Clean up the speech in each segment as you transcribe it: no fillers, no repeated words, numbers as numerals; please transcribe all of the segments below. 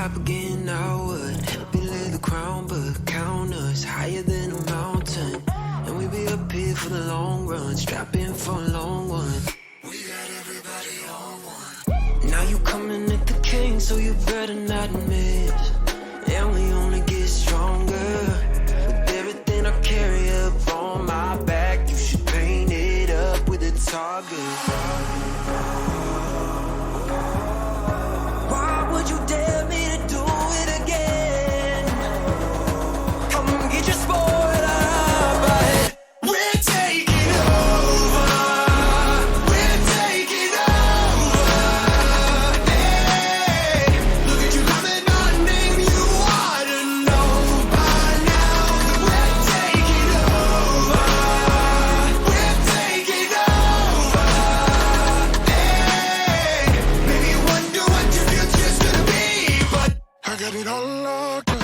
top again, I would help you lay the crown, but count us higher than a mountain. And we be up here for the long run, strap in for a long one. We got everybody on one. Now you coming at the king, so you better not miss. And we only get stronger with everything I carry up on my back. You should paint it up with a target. Why would you dare me to do it again? Come get your spoiler, but we're taking over. We're taking over. Hey, look at you coming my name, you ought to know by now. We're taking over. We're taking over. Hey, maybe you wonder what your future's gonna be, but I got it all locked up.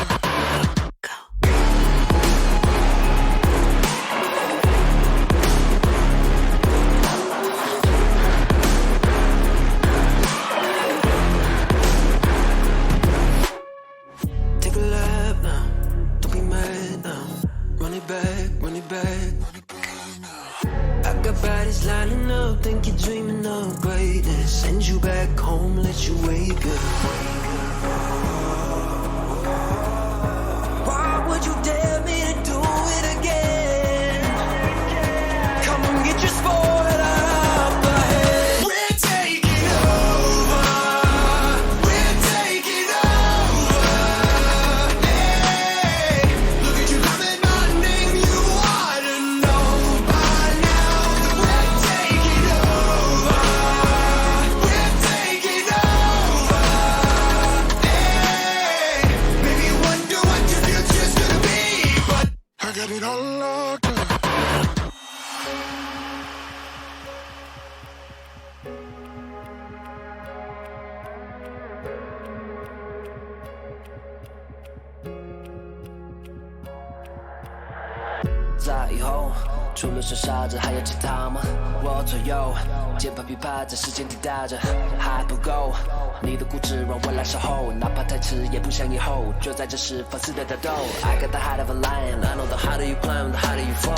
Take a lap now, don't be mad now. Run it back, run it back. I got bodies lining up, think you're dreaming of greatness. Send you back home, let you wake up. Why would you dare me to do it again? Come and get your spoiler out the head. We're taking over. We're taking over. Hey, look at you coming my name, you ought to know by now. We're taking over. We're taking over. Hey, maybe you wonder what your future's gonna be, but I got it all locked up.在以后，除了剩下着，还有其他吗？我左右，键盘噼啪在时间滴答着，还不够。你的固执让我来守候，哪怕太迟也不想以后。就在这时放肆的打斗。I got the heart of a lion, I know the harder you climb, the harder you fall.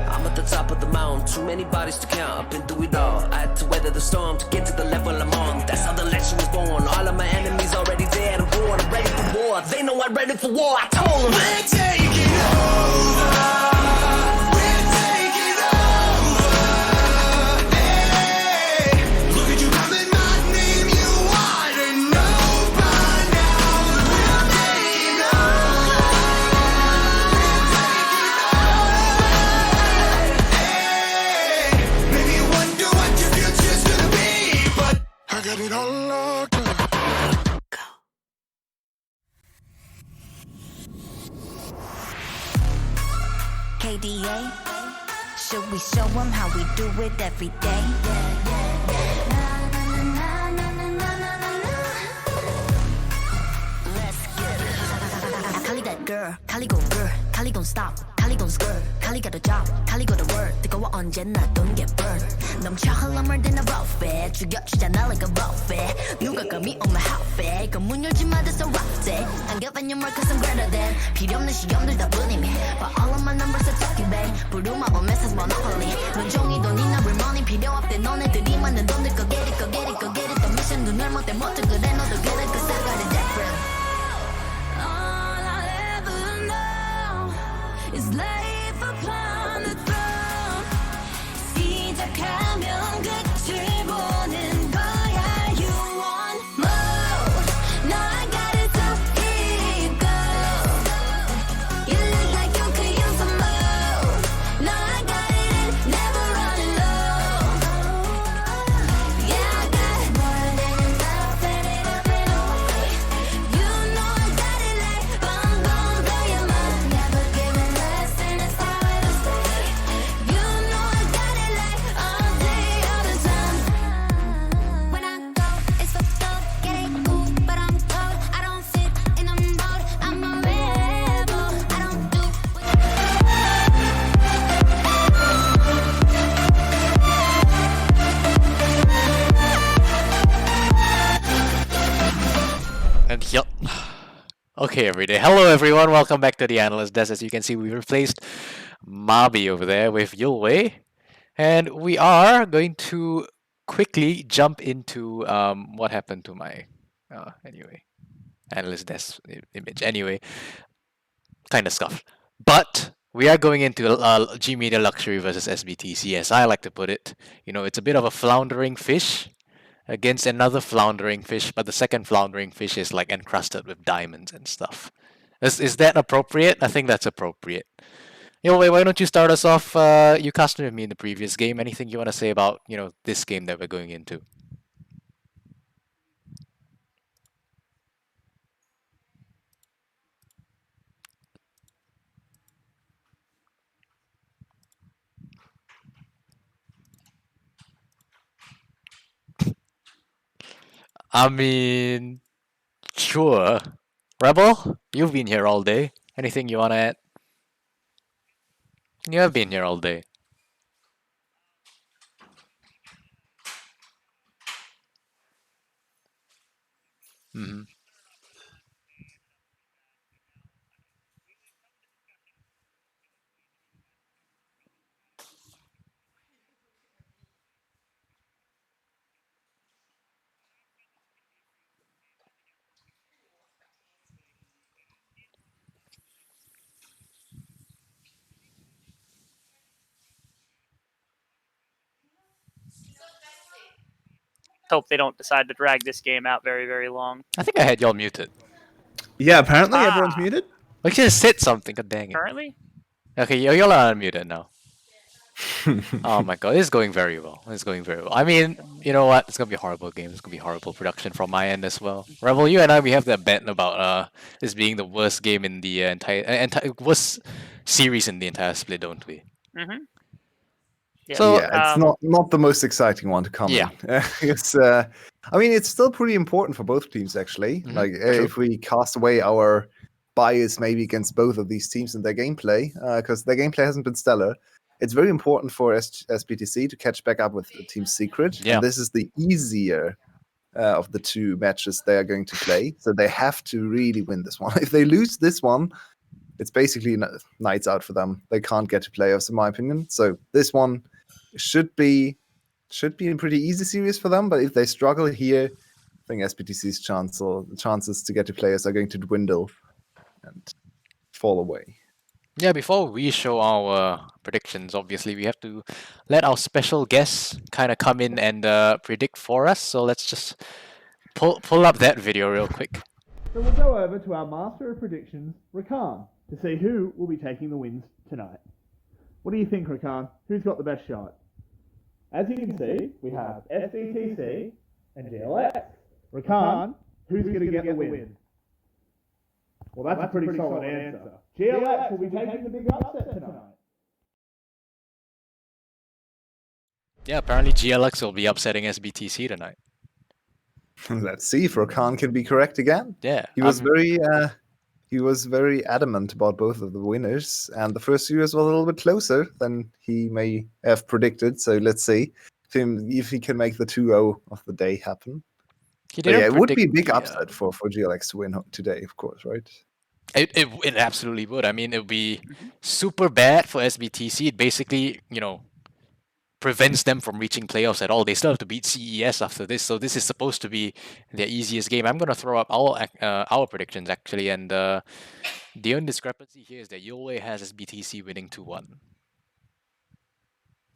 I'm at the top of the mountain, too many bodies to count. I've been through it all. I had to weather the storm to get to the level I'm on. That's how the legend was born. All of my enemies already dead and gone. I'm ready for war. They know I'm ready for war. I told them we're taking over. We're taking over. Hey, look at you coming my name, you ought to know by now. We're taking over. Hey, maybe you wonder what your future's gonna be, but I got it all locked up. KDA, should we show them how we do it every day? Let's get it. Kali that girl, Kali go girl, Kali gon' stop, Kali gon' skirt, Kali got a job, Kali got a word. 뜨거워 언제나 don't get burned. 넘쳐 흘러 물든 a rough bed, 죽여주잖아 like a rough bed. 누가 감히 on my hot bed, 그 문 열지 마 that's a rough day. I'm giving you more cause I'm greater than. 필요 없는 시험들 다 뿐이미. But all of my numbers are talking back. 부루마법 message monopoly. 넌 종이 돈이나 real money 필요 없대. 너네들이 만든 돈들 go get it, go get it, go get it. 더 미션 눈을 못대 못해 그래 너도 그래 cause I got it different. All I ever know is life upon the throne. 시작하면 끝을 보는 거야. You want more? No, I got it, so here you go. You look like you could use some more. No, I got it and never running low. Yeah, I got more than enough and Okay, everyday. Hello, everyone. Welcome back to the Analyst Desk. As you can see, we replaced Mabi over there with Yulwei, and we are going to quickly jump into what happened to my anyway Analyst Desk image. Anyway, kind of scuffed, but we are going into G Media Luxury versus SBTC, as I like to put it. You know, it's a bit of a floundering fish against another floundering fish, but the second floundering fish is like encrusted with diamonds and stuff. Is that appropriate? I think that's appropriate. Wait, why don't you start us off? You casted with me in the previous game. Anything you want to say about this game that we're going into? I mean, sure. Rebel, you've been here all day. Anything you want to add? You have been here all day. hmm Hope they don't decide to drag this game out very, very long. I think I had y'all muted. Yeah, apparently everyone's muted. We should have said something. God dang it. Currently? Okay, y'all are unmuted now. Oh my god, it's going very well. It's going very well. I mean, you know what? It's gonna be a horrible game. It's gonna be horrible production from my end as well. Rebel, you and I, we have that bet about this being the worst game in the entire worst series in the entire split, don't we? Mm-hmm. Yeah. So Yeah, it's not the most exciting one to come. Yeah. In. It's I mean, it's still pretty important for both teams actually. Mhm, Like true. if we cast away our bias maybe against both of these teams and their gameplay, because their gameplay hasn't been stellar. It's very important for SBTC to catch back up with Team Secret. Yeah. And this is the easier of the two matches they are going to play. So they have to really win this one. If they lose this one, it's basically nights out for them. They can't get to playoffs, in my opinion. So this one should be a pretty easy series for them. But if they struggle here, I think SBTC's chances to get to players are going to dwindle and fall away. Yeah, before we show our predictions, obviously we have to let our special guests kind of come in and predict for us. So let's just pull up that video real quick. So we'll go over to our master of predictions, Rakan, to see who will be taking the wins tonight. What do you think, Rakan? Who's got the best shot? As you can see, we have SBTC and GLX. Rakan, who's going to get the win? Well, that's a pretty solid answer. GLX will be taking the big upset tonight. Yeah, apparently GLX will be upsetting SBTC tonight. Let's see if Rakan can be correct again. Yeah, He was very adamant about both of the winners, and the first series was a little bit closer than he may have predicted. So let's see if he can make the 2-0 of the day happen. he But yeah, didn't it would be a predict big the, upset for GLX to win today, of course, right? It absolutely would. I mean, it would be super bad for SBTC. It basically, prevents them from reaching playoffs at all. They still have to beat CES after this, so this is supposed to be their easiest game. I'm gonna throw up our predictions actually, and the only discrepancy here is that Yulwei has SBTC winning 2-1.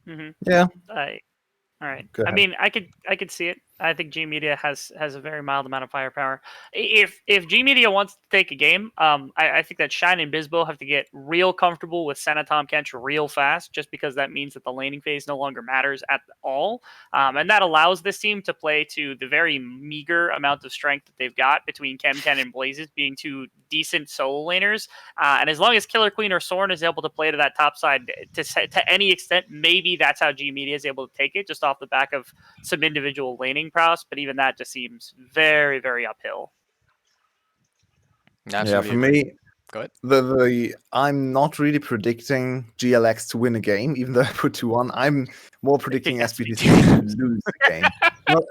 Mm-hmm. Yeah. All right. Go I ahead. mean, I could see it. I think G Media has a very mild amount of firepower. If G Media wants to take a game, I think that Shine and Bizbo have to get real comfortable with Senatom Kench real fast, just because that means that the laning phase no longer matters at all, and that allows this team to play to the very meager amount of strength that they've got between Chem10 and Blazes being two decent solo laners. And as long as Killer Queen or Sorn is able to play to that top side to any extent, maybe that's how G Media is able to take it, just off the back of some individual laning prowess. But even that just seems very, very uphill. Absolutely Yeah, for agree. me, Go ahead. the I'm not really predicting GLX to win a game, even though I put 2-1. I'm more predicting SBTC to lose the game. Well,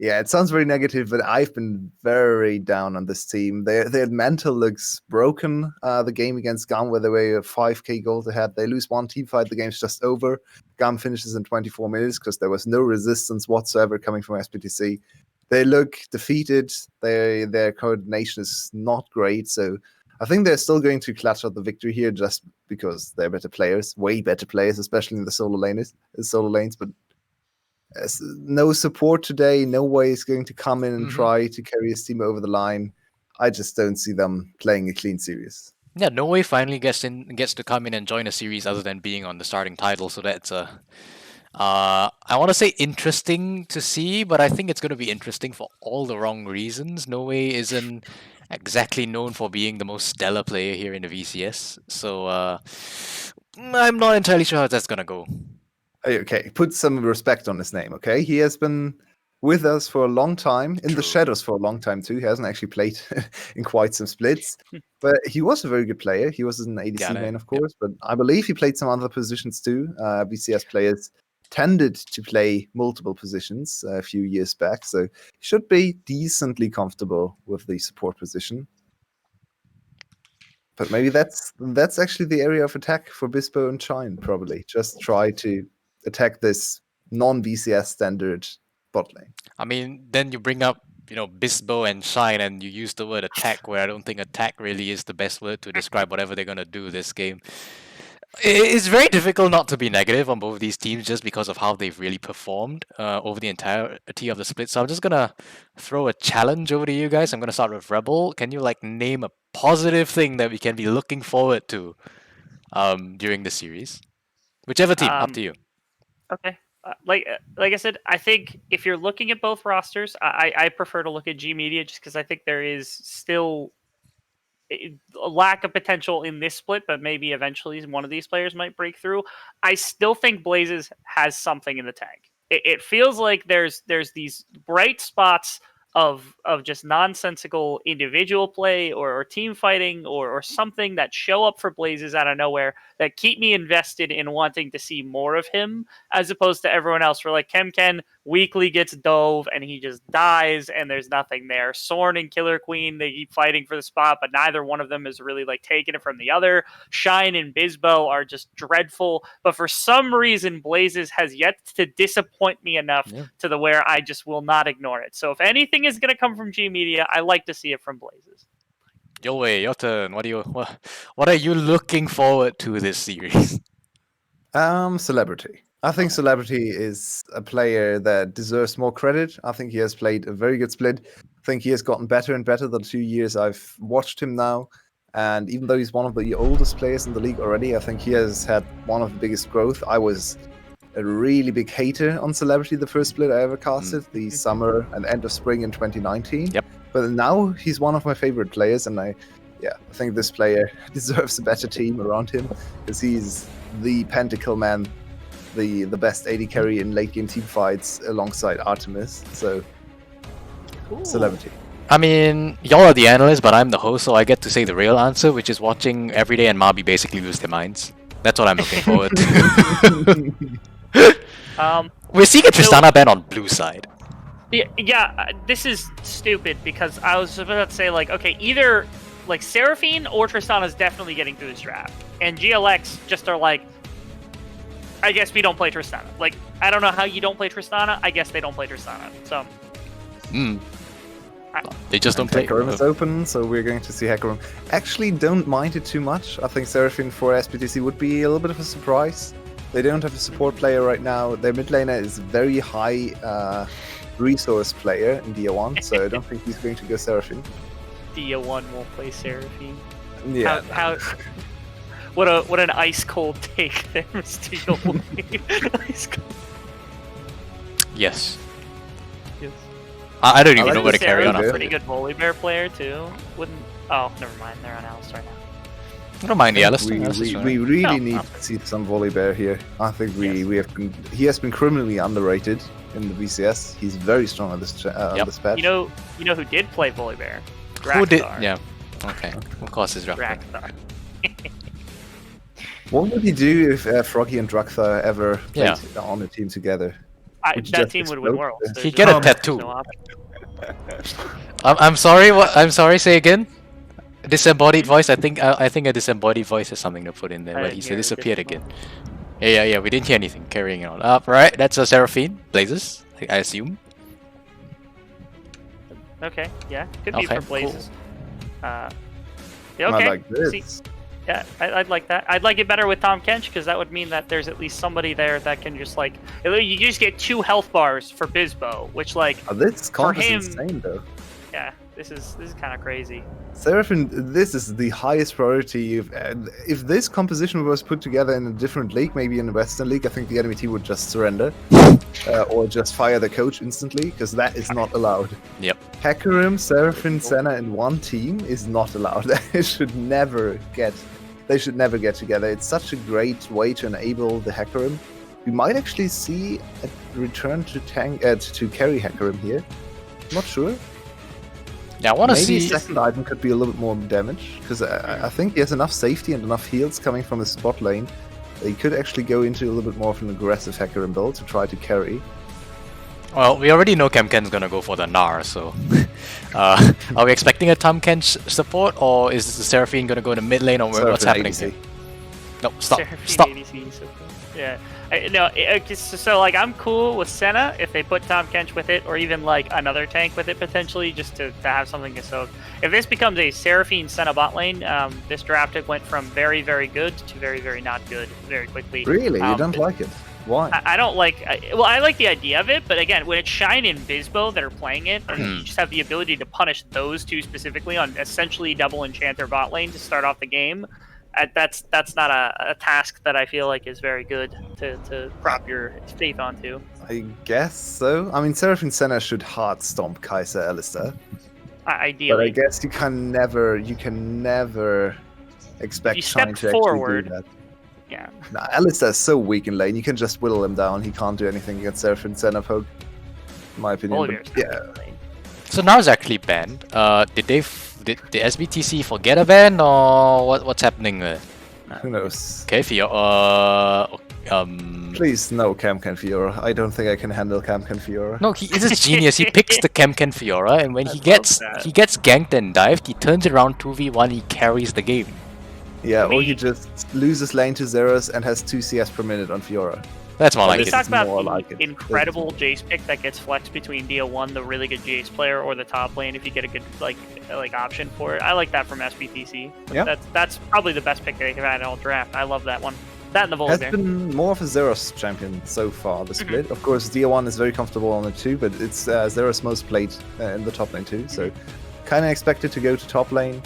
Yeah, it sounds very negative, but I've been very down on this team. Their mental looks broken. The game against GAM, where they were 5k goals ahead, they lose one team fight, the game's just over. GAM finishes in 24 minutes because there was no resistance whatsoever coming from SPTC. They look defeated. Their coordination is not great, so I think they're still going to clutch out the victory here just because they're better players, way better players, especially in the solo lanes. But no support today. No way is going to come in and try to carry his team over the line. I just don't see them playing a clean series. Yeah, No Way finally gets to come in and join a series other than being on the starting title. So that's I want to say interesting to see, but I think it's going to be interesting for all the wrong reasons. No Way isn't exactly known for being the most stellar player here in the VCS, so I'm not entirely sure how that's going to go. Okay, put some respect on his name, okay? He has been with us for a long time, in the shadows for a long time too. He hasn't actually played in quite some splits, but he was a very good player. He was an ADC main, of course, but I believe he played some other positions too. VCS players tended to play multiple positions a few years back, so he should be decently comfortable with the support position. But maybe that's actually the area of attack for Bispo and Shine, probably. Just try to attack this non-VCS standard bot lane. I mean, then you bring up, Bisbo and Shine, and you use the word attack, where I don't think attack really is the best word to describe whatever they're going to do this game. It's very difficult not to be negative on both these teams just because of how they've really performed over the entirety of the split. So I'm just going to throw a challenge over to you guys. I'm going to start with Rebel. Can you name a positive thing that we can be looking forward to during the series? Whichever team, up to you. Okay. Like I said, I think if you're looking at both rosters, I prefer to look at G Media just because I think there is still a lack of potential in this split, but maybe eventually one of these players might break through. I still think Blazes has something in the tank. It feels like there's these bright spots of just nonsensical individual play or team fighting or something that show up for Blazes out of nowhere that keep me invested in wanting to see more of him, as opposed to everyone else where Kemken weekly gets dove and he just dies and there's nothing there. Sorn and Killer Queen, they keep fighting for the spot, but neither one of them is really taking it from the other. Shine and Bisbo are just dreadful, but for some reason Blazes has yet to disappoint me enough to the where I just will not ignore it. So if anything is going to come from G Media, I like to see it from Blazes. Your turn. What are you looking forward to this series? Celebrity. I think Celebrity is a player that deserves more credit. I think he has played a very good split. I think he has gotten better and better the 2 years I've watched him now. And even though he's one of the oldest players in the league already, I think he has had one of the biggest growth. I was a really big hater on Celebrity the first split I ever casted, the summer and end of spring in 2019. Yep. But now he's one of my favorite players, and I think this player deserves a better team around him because he's the Pentakill man, the best AD carry in late game team fights alongside Artemis. So, cool. Celebrity. I mean, y'all are the analysts, but I'm the host, so I get to say the real answer, which is watching Everyday and Mabi basically lose their minds. That's what I'm looking forward to. We're seeing a Tristana ban on blue side. Yeah, this is stupid because I was about to say, okay, either Seraphine or Tristana is definitely getting through this draft, and GLX just are I guess we don't play Tristana. I don't know how you don't play Tristana. I guess they don't play Tristana. So. They just don't play. Hecarim is open, so we're going to see Hecarim. Actually, don't mind it too much. I think Seraphine for SPTC would be a little bit of a surprise. They don't have a support player right now. Their mid laner is very high resource player in DIA1, so I don't think he's going to go Seraphine. DIA1 won't play Seraphine. Yeah. How what an ice cold take there, Mystical. Ice cold. Yes. I don't even know where to carry on. A pretty good Volibear player too. Wouldn't? Oh, never mind. They're on Alice right now. I don't mind the Alice. We really need to see some Volibear here. I think he has been criminally underrated in the VCS. He's very strong on this this patch. You know who did play Volibear? Who did? Yeah. Okay. Of course, it's Drakthar. What would he do if Froggy and Drakthar ever played on a team together? Would you That just team would win explode? worlds. There's He'd just get a tattoo. no option. I'm sorry. What? I'm sorry. Say again. Disembodied voice. I think a disembodied voice is something to put in there, I but didn't he hear disappeared again. disembodied. Yeah. We didn't hear anything. Carrying on. Up. Right. That's a Seraphine. Blazes. I assume. Okay, yeah, could be Okay, for cool. Blazes. Yeah, Not okay. like this. See, yeah, I'd like that. I'd like it better with Tom Kench because that would mean that there's at least somebody there that can just like you just get 2 health bars for Bizbo, which like Oh, this comp is him- insane, though. yeah, this is kind of crazy. Seraphine, this is the highest priority. If this composition was put together in a different league, maybe in the Western League, I think the enemy team would just surrender. Or just fire the coach instantly, because that is not allowed. Yep. Hecarim, Seraphine, Senna in one team is not allowed. They should never get together. It's such a great way to enable the Hecarim. We might actually see a return to carry Hecarim here. Not sure. Yeah, I want to Maybe see. second item could be a little bit more damage, because I think he has enough safety and enough heals coming from his spot lane. He could actually go into a little bit more of an aggressive Hecarim build to try to carry. Well, we already know Camken's gonna go for the Gnar, so are we expecting a Tom Kench support, or is the Seraphine gonna go in the mid lane, or what's Seraphine happening ADC. here? No, stop, Seraphine stop. ADC, so cool. Yeah. So like I'm cool with Senna if they put Tom Kench with it, or even like another tank with it potentially, just to have something to soak. If this becomes a Seraphine Senna bot lane, this draft it went from very very good to very very not good very quickly. Really? You don't like it? Why? I don't like. I like the idea of it, but again, when it's Shine and Bizbo that are playing it, and you just have the ability to punish those two specifically on essentially double enchant their bot lane to start off the game. That's not a task that I feel like is very good to prop your faith onto. I guess so. I mean, Seraphine Senna should hard stomp Kaiser Alistair, but I Ideally, guess you can never expect You Shine step to forward. actually do that. yeah. Nah, Alistair's so weak in lane, you can just whittle him down. He can't do anything against Seraphine Senna poke, in my opinion. Oliver's But, not yeah, good lane. So now it's actually banned. Did the SBTC forget a ban, or what's happening there? who knows? Okay, Fio. Please, no Camcan Fiora. I don't think I can handle Camcan Fiora. No, he is a genius. He picks the Camken Fiora, and when he love gets that. ganked and dived, he turns it around 2v1. He carries the game. Yeah, or Me- he just loses lane to Zeros and has 2 CS per minute on Fiora. That's more Well, like Let's it. talk is about more the like it. incredible Jace pick that gets flexed between DL1, the really good Jace player, or the top lane if you get a good like option for it. I like that from SBTC. Yeah. That's probably the best pick they've had in all draft. I love that one. That and the Has Volibear. been more of a Zeros champion so far, the split. Of course, DL1 is very comfortable on it too, but it's Zeros most played in the top lane too, so kind of expected to go to top lane,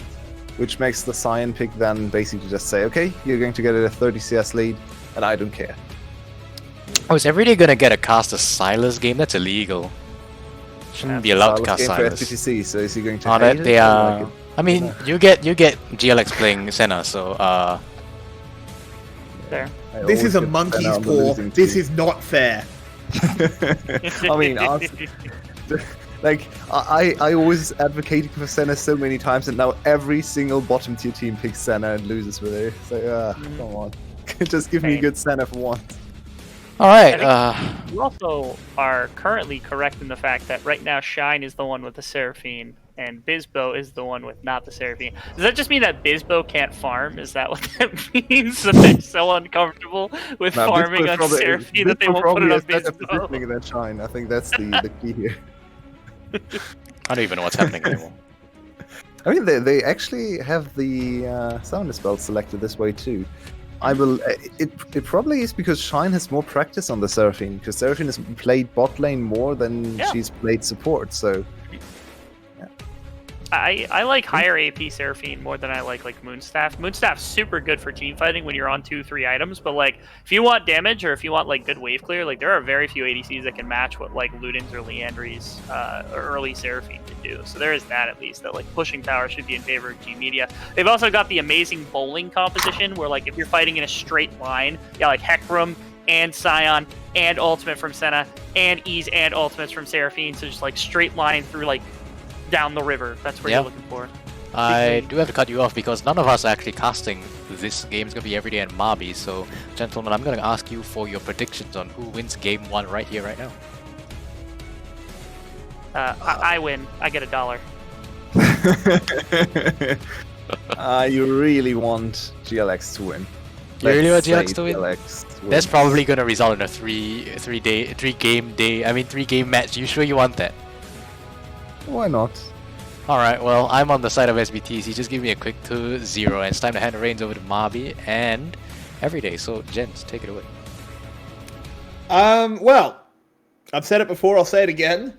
which makes the Cyan pick then basically just say, okay, you're going to get a 30 CS lead, and I don't care. Oh, is everybody gonna get a cast a Silas game? That's illegal. Shouldn't be allowed to cast Game for Silas. SBTC, so is he going to Oh, hate that it they or are. like it? I mean, you get GLX playing Senna, so There. I This always is a get monkey's Senna on the paw. losing This team. is not fair. I mean, like I always advocated for Senna so many times, and now every single bottom tier team picks Senna and loses with it. So come on, just give me a Same. good Senna for once. all right. You also are currently correct in the fact that right now Shine is the one with the Seraphine and Bizbo is the one with not the Seraphine. Does that just mean that Bizbo can't farm? Is that what that means? That they're so uncomfortable with Nah, farming Bitcoin on probably- Seraphine that they Bitcoin won't put probably it on has better positioning Bizbo? than Shine. I think that's the key here. I don't even know what's happening anymore. I mean, they actually have the Sounder spell selected this way too. I will. It probably is because Shine has more practice on the Seraphine, because Seraphine has played bot lane more than Yeah. she's played support. So I like higher AP Seraphine more than I like Moonstaff. Moonstaff's super good for team fighting when you're on 2-3 items, but like if you want damage or if you want like good wave clear, like there are very few ADCs that can match what like Luden's or Leandry's or early Seraphine can do. So there is that at least, that like pushing power should be in favor of G Media. They've also got the amazing bowling composition where like if you're fighting in a straight line, yeah, like Hecarim and Scion and ultimate from Senna and Ease and ultimates from Seraphine, so just like straight line through like down the river. That's where Yeah. you're looking for. I do have to cut you off because none of us are actually casting this game. It's going to be Everyday and Marby. So, gentlemen, I'm going to ask you for your predictions on who wins game 1 right here, right now. I win. I get $1. You really want GLX to win. You really want Let's GLX to win? GLX That's wins. probably going to result in a three game match. You sure you want that? Why not? Alright, well, I'm on the side of SBTC. Just give me a quick 2-0, and it's time to hand the reins over to Marby and Everyday. So, gents, take it away. Well, I've said it before, I'll say it again.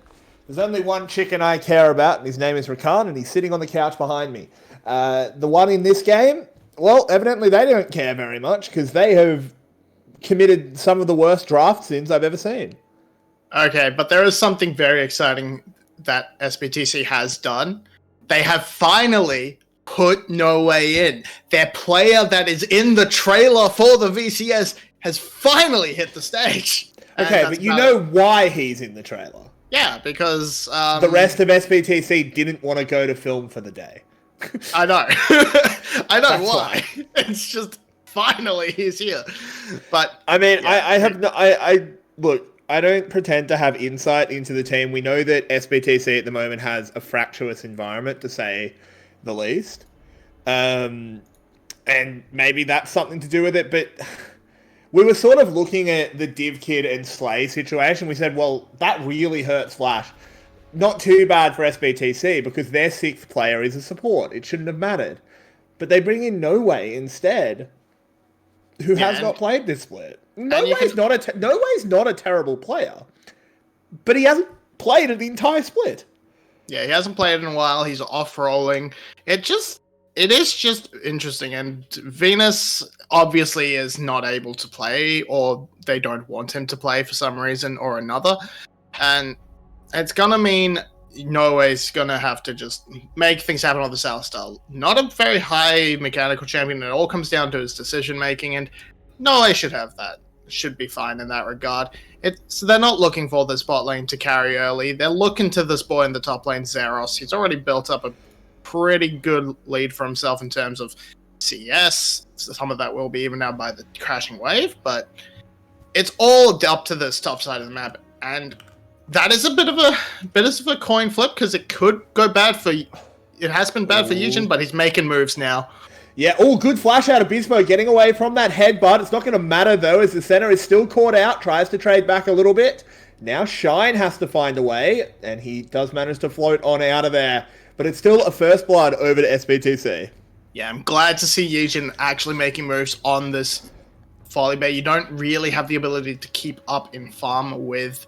There's only one chicken I care about, and his name is Rakan, and he's sitting on the couch behind me. The one in this game, well, evidently they don't care very much, because they have committed some of the worst draft sins I've ever seen. Okay, but there is something very exciting that SBTC has done. They have finally put No Way in. Their player that is in the trailer for the VCS has finally hit the stage. Okay, but you know why he's in the trailer. Yeah, because The rest of SBTC didn't want to go to film for the day. I know. I know That's why. It's just finally he's here. But I mean, yeah. I have no, look, I don't pretend to have insight into the team. We know that SBTC at the moment has a fractious environment, to say the least. And maybe that's something to do with it, but we were sort of looking at the Div Kid and Slay situation. We said, well, that really hurts Flash. Not too bad for SBTC, because their 6th player is a support. It shouldn't have mattered. But they bring in No Way instead, who has not played this split. No Way's not a terrible player, but he hasn't played an entire split. Yeah, he hasn't played in a while. He's off-rolling. It is just interesting. And Venus obviously is not able to play, or they don't want him to play for some reason or another. And it's going to mean No Way's going to have to just make things happen on the South style. Not a very high mechanical champion. It all comes down to his decision-making, and No Way should have that. Should be fine in that regard. So they're not looking for the spot lane to carry early. They're looking to this boy in the top lane, Zeros. He's already built up a pretty good lead for himself in terms of CS. Some of that will be evened out by the crashing wave, but it's all up to this top side of the map, and that is a bit of a coin flip, because it could go bad for. It has been bad for Eugen, but he's making moves now. Yeah, good flash out of Bispo, getting away from that headbutt. It's not going to matter, though, as the center is still caught out, tries to trade back a little bit. Now Shine has to find a way, and he does manage to float on out of there. But it's still a first blood over to SBTC. Yeah, I'm glad to see Eugen actually making moves on this Folly Bay. You don't really have the ability to keep up in farm with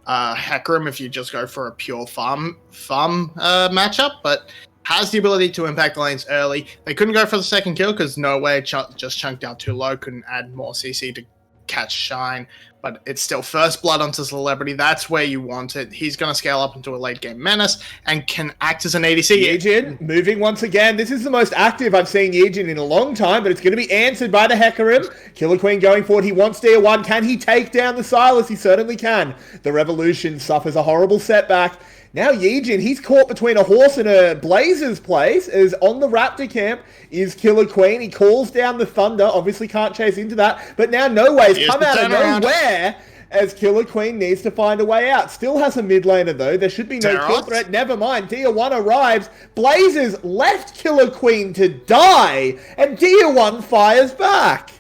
Hecarim if you just go for a pure farm matchup, but has the ability to impact the lanes early. They couldn't go for the second kill because No Way just chunked out too low, couldn't add more CC to catch Shine, but it's still first blood onto Celebrity. That's where you want it. He's going to scale up into a late game menace and can act as an ADC. Eugen moving once again. This is the most active I've seen Eugen in a long time, but it's going to be answered by the Hecarim. Killer Queen going forward. He wants Tier 1. Can he take down the Sylas? He certainly can. The Revolution suffers a horrible setback. Now Eugen, he's caught between a horse and a Blazer's place, as on the Raptor camp is Killer Queen. He calls down the Thunder, obviously can't chase into that, but now No Way's come out of nowhere, as Killer Queen needs to find a way out. Still has a mid laner though, there should be no kill threat, never mind. Tier 1 arrives, Blazers left Killer Queen to die, and Tier 1 fires back.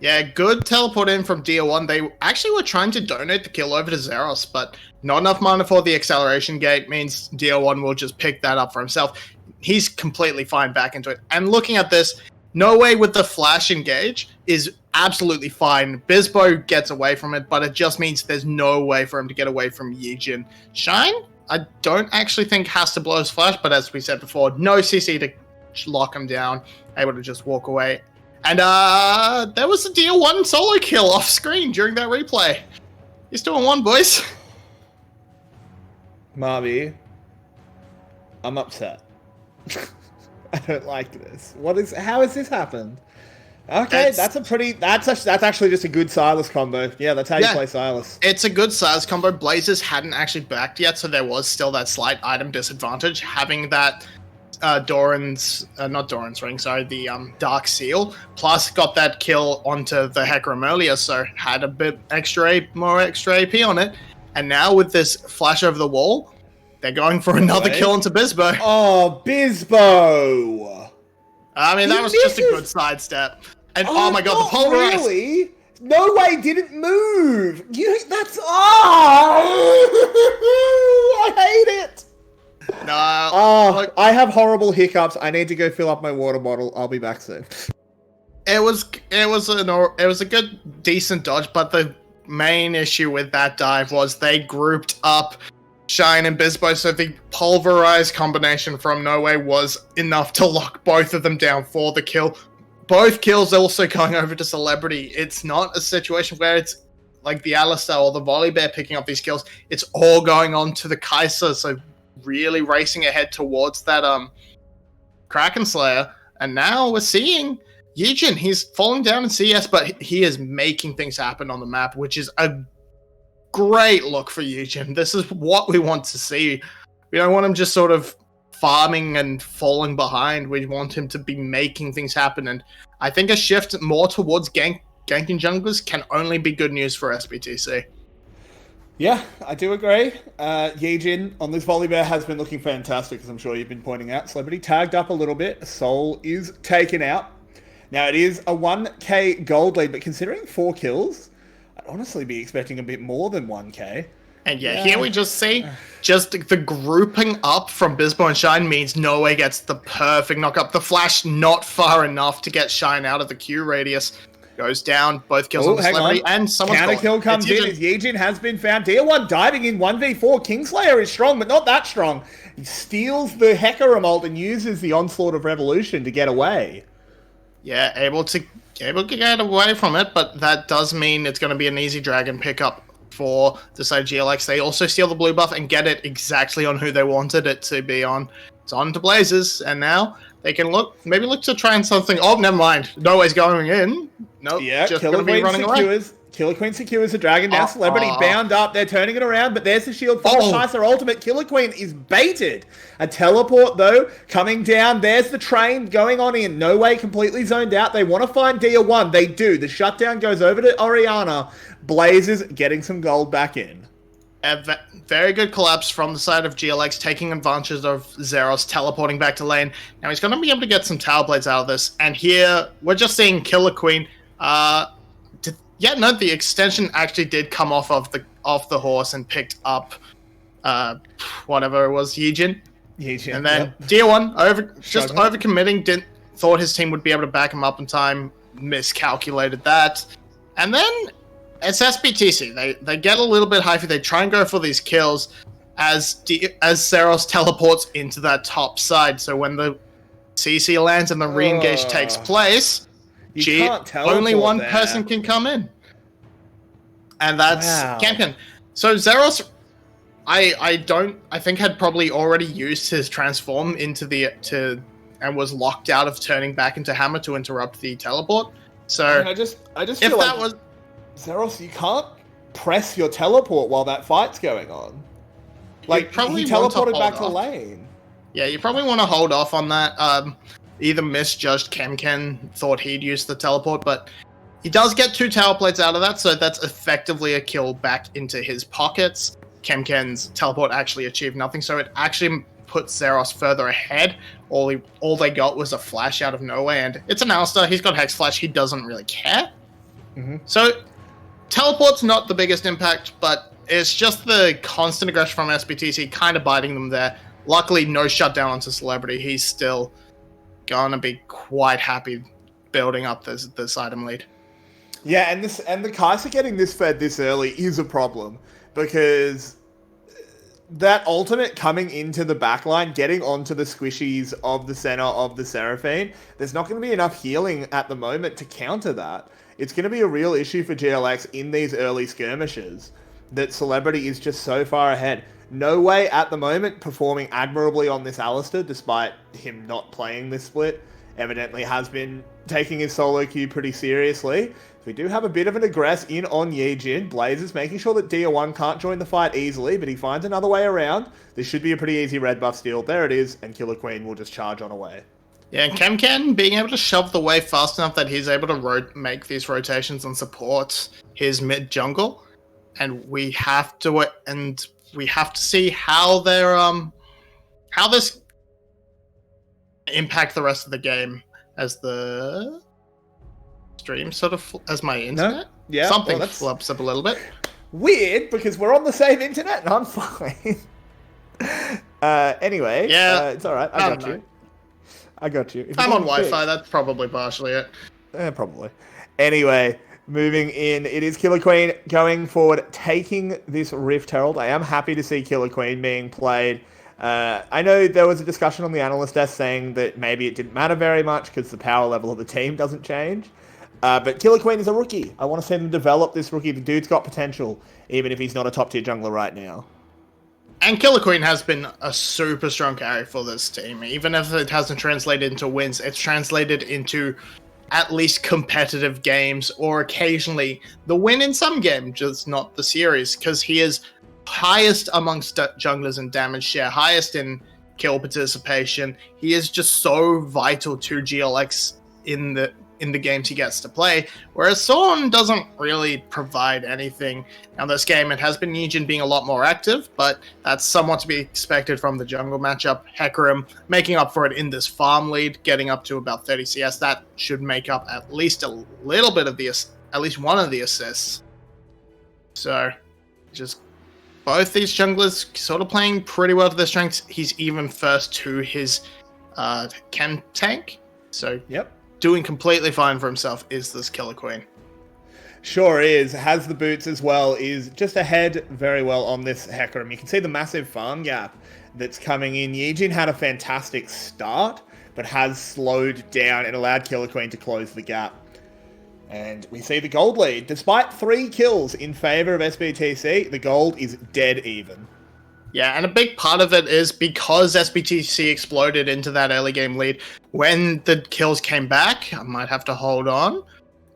Yeah, good teleport in from Tier 1. They actually were trying to donate the kill over to Zeros, but not enough mana for the acceleration gate means Tier 1 will just pick that up for himself. He's completely fine back into it. And looking at this, No Way with the flash engage is absolutely fine. Bisbo gets away from it, but it just means there's no way for him to get away from Eugen. Shine, I don't actually think has to blow his flash, but as we said before, no CC to lock him down, able to just walk away. And there was a Tier 1 solo kill off screen during that replay. He's doing one, boys. Marby, I'm upset. I don't like this. How has this happened? Okay, that's actually just a good Sylas combo. Yeah, that's how you play Sylas. It's a good Sylas combo. Blazers hadn't actually backed yet, so there was still that slight item disadvantage. Having that Doran's, not Doran's ring, sorry, the Dark Seal, plus got that kill onto the Hecarim earlier, so had a bit more extra AP on it. And now with this flash over the wall, they're going for another kill into Bisbo. Oh, Bisbo! I mean, that was just a good sidestep. And oh my god, the pulverize! Really? No way, didn't move! That's... Oh! I hate it! No. Oh, I have horrible hiccups. I need to go fill up my water bottle. I'll be back soon. It was a good, decent dodge, but the main issue with that dive was they grouped up Shine and Bisbo, so the pulverized combination from No Way was enough to lock both of them down for the kill. Both kills also going over to Celebrity. It's not a situation where it's like the Alistair or the Volibear picking up these kills. It's all going on to the Kaiser, so really racing ahead towards that Kraken Slayer. And now we're seeing Yijin. He's falling down in CS, but he is making things happen on the map, which is a great look for Yijin. This is what we want to see. We don't want him just sort of farming and falling behind. We want him to be making things happen. And I think a shift more towards ganking junglers can only be good news for SBTC. Yeah, I do agree. Yijin on this Volibear has been looking fantastic, as I'm sure you've been pointing out. Celebrity tagged up a little bit. Soul is taken out. Now, it is a 1k gold lead, but considering 4 kills, I'd honestly be expecting a bit more than 1k. And yeah, here we just see just the grouping up from Bisbo and Shine means No Way gets the perfect knock up. The flash not far enough to get Shine out of the Q radius. Goes down, both kills on the Celebrity, and someone's counter kill comes in as Yijin has been found. Tier 1 diving in 1v4. Kingslayer is strong, but not that strong. He steals the Hecarim ult and uses the Onslaught of Revolution to get away. Yeah, able to get away from it, but that does mean it's going to be an easy dragon pickup for the side GLX. They also steal the blue buff and get it exactly on who they wanted it to be on. It's on to Blazes, and now they can look to try and something. Oh, never mind. No Way's going in. Nope. Yeah, just going to be running away. Killer Queen secures the dragon. Now Celebrity bound up. They're turning it around, but there's the shield for Kaiser ultimate. Killer Queen is baited. A teleport, though, coming down. There's the train going on in. No Way completely zoned out. They want to find Dia 1. They do. The shutdown goes over to Oriana. Blazes getting some gold back in. A very good collapse from the side of GLX, taking advantage of Zeros teleporting back to lane. Now he's going to be able to get some tower blades out of this. And here, we're just seeing Killer Queen. The extension actually did come off the horse and picked up whatever it was, Yijin. And then Dia 1 overcommitting, thought his team would be able to back him up in time, miscalculated that. And then it's SBTC. They get a little bit hyphy. They try and go for these kills as Zeros teleports into that top side. So when the CC lands and the re-engage takes place, only one person can come in. And that's Campion. So Zeros, I think had probably already used his transform and was locked out of turning back into Hammer to interrupt the teleport. So I just feel like that was Zeros, you can't press your teleport while that fight's going on. Like, he teleported back to lane. Yeah, you probably want to hold off on that. Either misjudged Kemken, thought he'd use the teleport, but he does get 2 tower plates out of that, so that's effectively a kill back into his pockets. Kemken's teleport actually achieved nothing, so it actually puts Zeros further ahead. All they got was a flash out of nowhere, and it's an Alistair. He's got Hex Flash. He doesn't really care. Mm-hmm. So teleport's not the biggest impact, but it's just the constant aggression from SBTC kind of biting them there. Luckily, no shutdown onto Celebrity. He's still gonna be quite happy building up this item lead. Yeah, and the Kaiser getting this fed this early is a problem, because that ultimate coming into the backline, getting onto the squishies of the center of the Seraphine, there's not going to be enough healing at the moment to counter that. It's going to be a real issue for GLX in these early skirmishes, that Celebrity is just so far ahead. No Way at the moment performing admirably on this Alistair, despite him not playing this split. Evidently has been taking his solo queue pretty seriously. We do have a bit of an aggress in on Yejin. Blaze is making sure that Dia1 can't join the fight easily, but he finds another way around. This should be a pretty easy red buff steal. There it is, and Killer Queen will just charge on away. Yeah, and Kemken being able to shove the wave fast enough that he's able to make these rotations and support his mid jungle, and we have to see how they're how this impact the rest of the game as the stream sort of as my internet. Yeah, something well, flubs up a little bit. Weird, because we're on the same internet and I'm fine. Anyway, it's all right. I got you. If I'm on you Wi-Fi. That's probably partially it. Probably. Anyway, moving in, it is Killer Queen going forward, taking this Rift Herald. I am happy to see Killer Queen being played. I know there was a discussion on the analyst desk saying that maybe it didn't matter very much because the power level of the team doesn't change. But Killer Queen is a rookie. I want to see them develop this rookie. The dude's got potential, even if he's not a top-tier jungler right now. And Killer Queen has been a super strong carry for this team. Even if it hasn't translated into wins, it's translated into at least competitive games, or occasionally the win in some game, just not the series, because he is highest amongst junglers in damage share, highest in kill participation. He is just so vital to GLX in the games he gets to play, whereas Sorn doesn't really provide anything. Now this game, it has been Yejin being a lot more active, but that's somewhat to be expected from the jungle matchup. Hecarim making up for it in this farm lead, getting up to about 30 CS. That should make up at least a little bit of at least one of the assists. So, just both these junglers sort of playing pretty well to their strengths. He's even first to his chem tank. So, yep. Doing completely fine for himself is this Killer Queen. Sure is. Has the boots as well, is just ahead very well on this Hecarim. You can see the massive farm gap that's coming in. Yejin had a fantastic start, but has slowed down and allowed Killer Queen to close the gap. And we see the gold lead. Despite 3 kills in favor of SBTC, the gold is dead even. Yeah, and a big part of it is because SBTC exploded into that early game lead. When the kills came back, I might have to hold on.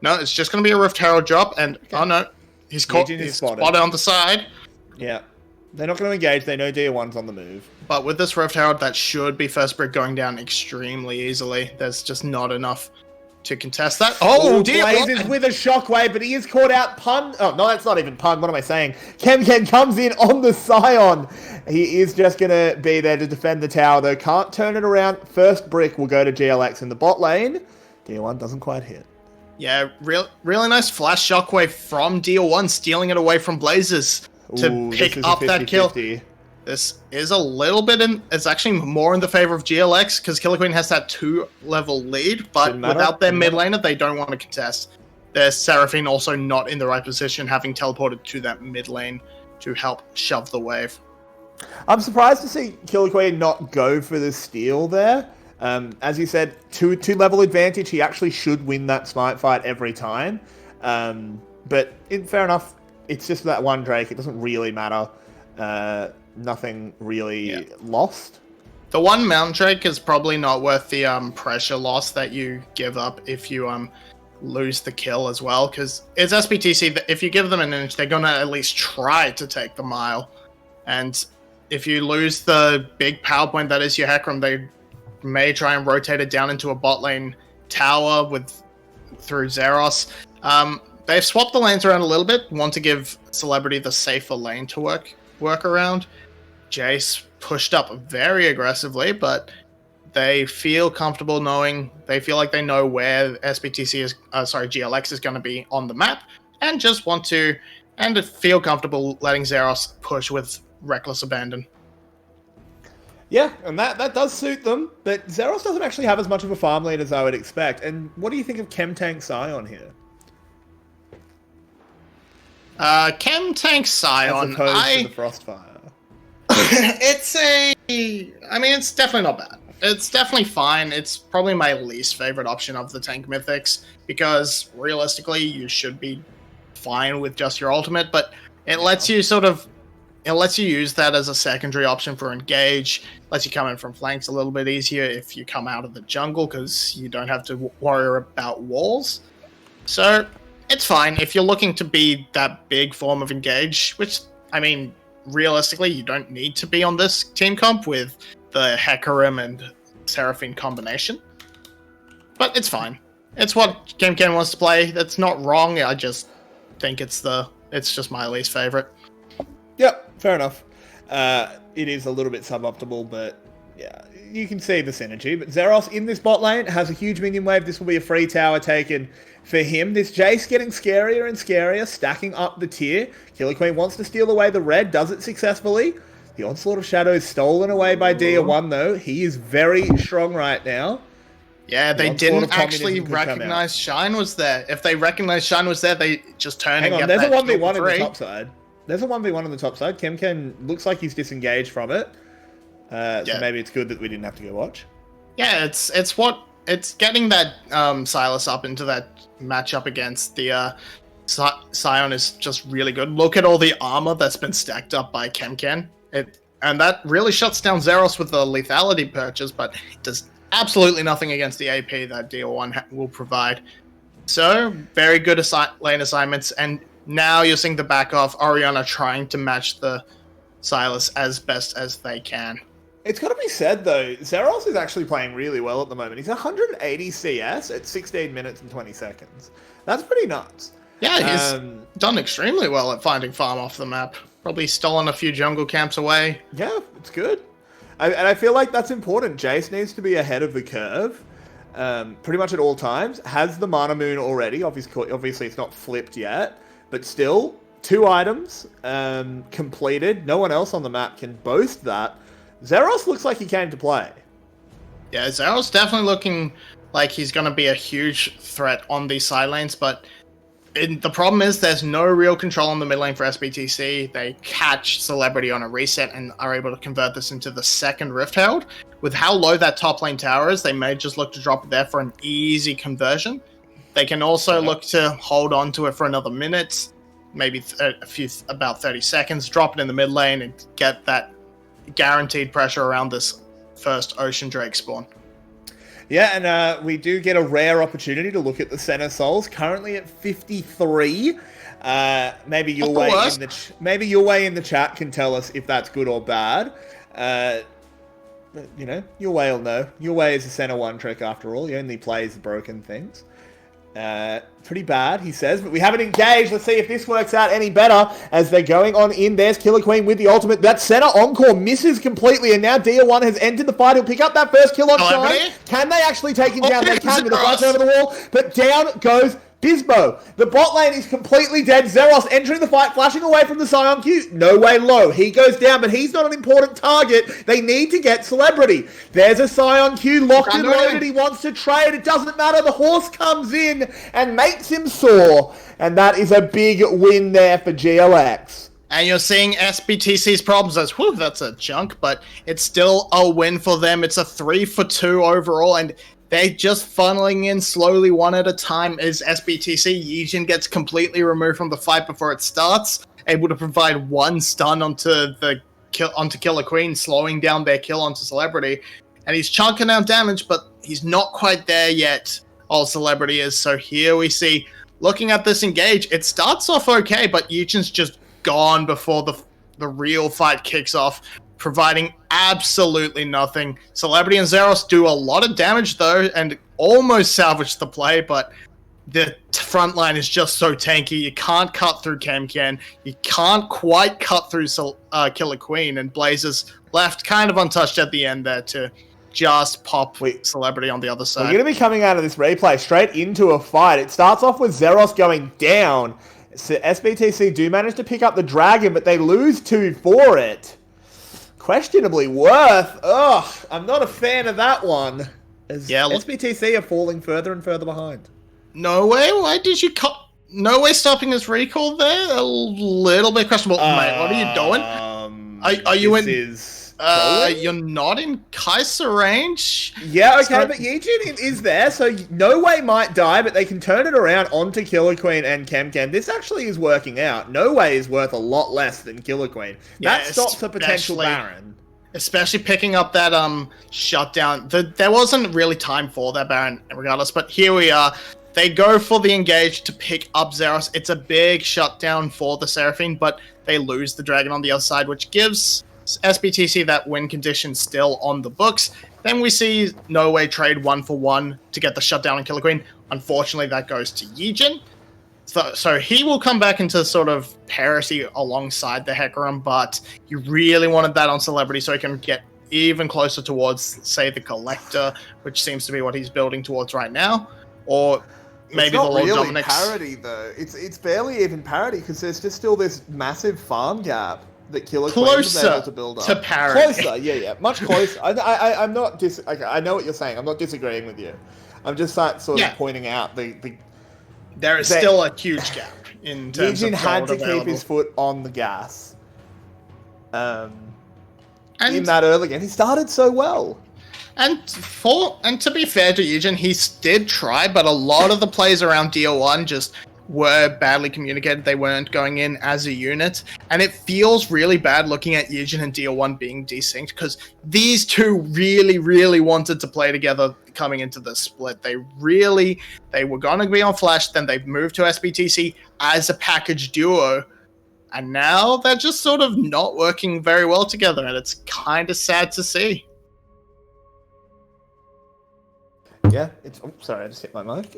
No, it's just going to be a Rift Herald drop, and oh no, he's caught. He's spotted on the side. Yeah, they're not going to engage. They know Dia1's on the move. But with this Rift Herald, that should be first brick going down extremely easily. There's just not enough to contest that. Oh, Blaze is with a shockwave, but he is caught out. Pun. Oh, no, that's not even pun. What am I saying? Kemken comes in on the Scion. He is just going to be there to defend the tower, though. Can't turn it around. First brick will go to GLX in the bot lane. Dia1 doesn't quite hit. Yeah, really nice flash shockwave from Dia1, stealing it away from Blazes to pick up that kill. This is a little bit it's actually more in the favor of GLX, because Killer Queen has that 2-level lead, but without their mid laner, they don't want to contest. There's Seraphine also not in the right position, having teleported to that mid lane to help shove the wave. I'm surprised to see Killer Queen not go for the steal there. As you said, 2-level advantage, he actually should win that smite fight every time. But fair enough, it's just that one Drake, it doesn't really matter. Nothing really lost. The one Mount Drake is probably not worth the pressure loss that you give up if you lose the kill as well, because it's SBTC that if you give them an inch, they're gonna at least try to take the mile. And if you lose the big power point that is your Hecarim, they may try and rotate it down into a bot lane tower through Zeros. They've swapped the lanes around a little bit, want to give Celebrity the safer lane to work around. Jace pushed up very aggressively, but they feel comfortable they feel like they know where GLX is going to be on the map, and just want to, and feel comfortable letting Zeros push with reckless abandon. Yeah, and that does suit them, but Zeros doesn't actually have as much of a farm lead as I would expect. And what do you think of Chemtank Scion here? Chemtank Scion, as opposed to the Frostfire. It's definitely not bad. It's definitely fine. It's probably my least favorite option of the tank mythics, because realistically, you should be fine with just your ultimate, but it lets you sort of it lets you use that as a secondary option for engage. Lets you come in from flanks a little bit easier if you come out of the jungle because you don't have to worry about walls. So it's fine if you're looking to be that big form of engage, which, I mean, realistically, you don't need to be on this team comp with the Hecarim and Seraphine combination. But it's fine. It's what Ken wants to play. That's not wrong. I just think it's just my least favorite. Yep, fair enough. It is a little bit suboptimal, but yeah, you can see the synergy. But Zeros in this bot lane has a huge minion wave. This will be a free tower taken for him. This Jace getting scarier and scarier, stacking up the tier. Killer Queen wants to steal away the red, does it successfully. The Onslaught of Shadows stolen away by Dia1 though. He is very strong right now. Yeah, they didn't actually recognize Shine was there. If they recognized Shine was there, they just turn and get that. There's a 1v1 in the top side. There's a 1v1 on the top side. Kemken looks like he's disengaged from it. So maybe it's good that we didn't have to go watch. Yeah, it's getting that Silas up into that matchup against the Scion is just really good. Look at all the armor that's been stacked up by Kemken. And that really shuts down Zeros with the lethality purchase, but it does absolutely nothing against the AP that DL1 will provide. So, very good lane assignments, and now you're seeing the back off Orianna trying to match the Silas as best as they can. It's got to be said, though, Zeros is actually playing really well at the moment. He's 180 CS at 16 minutes and 20 seconds. That's pretty nuts. Yeah, he's done extremely well at finding farm off the map. Probably stolen a few jungle camps away. Yeah, it's good. And I feel like that's important. Jace needs to be ahead of the curve pretty much at all times. Has the Mana Moon already. Obviously, it's not flipped yet. But still, 2 items completed. No one else on the map can boast that. Zeros looks like he came to play. Yeah, Zeros definitely looking like he's going to be a huge threat on these side lanes. But the problem is there's no real control on the mid lane for SBTC. They catch Celebrity on a reset and are able to convert this into the second Rift Herald. With how low that top lane tower is, they may just look to drop it there for an easy conversion. They can also look to hold on to it for another minute, maybe about 30 seconds, drop it in the mid lane and get that guaranteed pressure around this first Ocean Drake spawn. Yeah, and we do get a rare opportunity to look at the center souls, currently at 53. Maybe your way in the chat can tell us if that's good or bad. You know, your way will know. Your way is a center one trick after all. He only plays broken things. Pretty bad, he says, but we haven't engaged. Let's see if this works out any better as they're going on in. There's Killer Queen with the ultimate. That center encore misses completely, and now Dia1 has entered the fight. He'll pick up that first kill on Shine. Can they actually take him down? They can with the flash over the wall, but down goes Bisbo. The bot lane is completely dead. Zeros entering the fight, flashing away from the Scion Q. No way low. He goes down, but he's not an important target. They need to get Celebrity. There's a Scion Q locked and loaded. He wants to trade. It doesn't matter. The horse comes in and makes him soar. And that is a big win there for GLX. And you're seeing SBTC's problems as, whew, that's a chunk, but it's still a win for them. It's a 3-for-2 overall, and they're just funneling in slowly one at a time as SBTC. Yijin gets completely removed from the fight before it starts, able to provide one stun onto Killer Queen, slowing down their kill onto Celebrity. And he's chunking out damage, but he's not quite there yet, all Celebrity is. So here we see, looking at this engage, it starts off okay, but Yijin's just gone before the real fight kicks off, providing absolutely nothing. Celebrity and Zeros do a lot of damage though, and almost salvage the play, but the front line is just so tanky. You can't cut through Kemken. You can't quite cut through Killer Queen, and Blaze is left kind of untouched at the end there to just pop Celebrity on the other side. We're going to be coming out of this replay straight into a fight. It starts off with Zeros going down. So SBTC do manage to pick up the dragon, but they lose 2 for it. Questionably worth. Ugh, I'm not a fan of that one. As SBTC are falling further and further behind. No way? Why did you cut? No way stopping his recall there? A little bit questionable. Mate, what are you doing? Are you in? trolling? You're not in Kaiser range. Yeah, okay, So- but Yijin is there, so No Way might die, but they can turn it around onto Killer Queen and Kemken. This actually is working out. No Way is worth a lot less than Killer Queen. Yeah, That stops a potential especially- Baron. Especially picking up that shutdown. There wasn't really time for that Baron, regardless. But here we are. They go for the engage to pick up Zeros. It's a big shutdown for the Seraphine, but they lose the Dragon on the other side, which gives SBTC that win condition still on the books. Then we see No Way trade 1-for-1 to get the shutdown on Killer Queen. Unfortunately, that goes to Yijin. So he will come back into sort of parity alongside the Hecarim, but you really wanted that on Celebrity so he can get even closer towards, say, the Collector, which seems to be what he's building towards right now, or maybe It's the not Lord really Dominic's. parity, though. It's barely even parity, because there's just still this massive farm gap that Killer Queen is able Closer to build up. to parity. Closer, yeah, much closer. I'm not okay, I know what you're saying. I'm not disagreeing with you. I'm just sort Yeah. of pointing out the There is They- still a huge gap in terms Yijin of had gold to keep available. his foot on the gas. In And that early game, he started so well. And to be fair to Yijin, he did try, but a lot of the plays around DO1 just were badly communicated. They weren't going in as a unit, and it feels really bad looking at Yijin and DO1 being desynced because these two really, really wanted to play together coming into the split. They were going to be on Flash, then they moved to SBTC as a package duo. And now they're just sort of not working very well together, and it's kind of sad to see. Yeah, it's. Oh, sorry, I just hit my mic.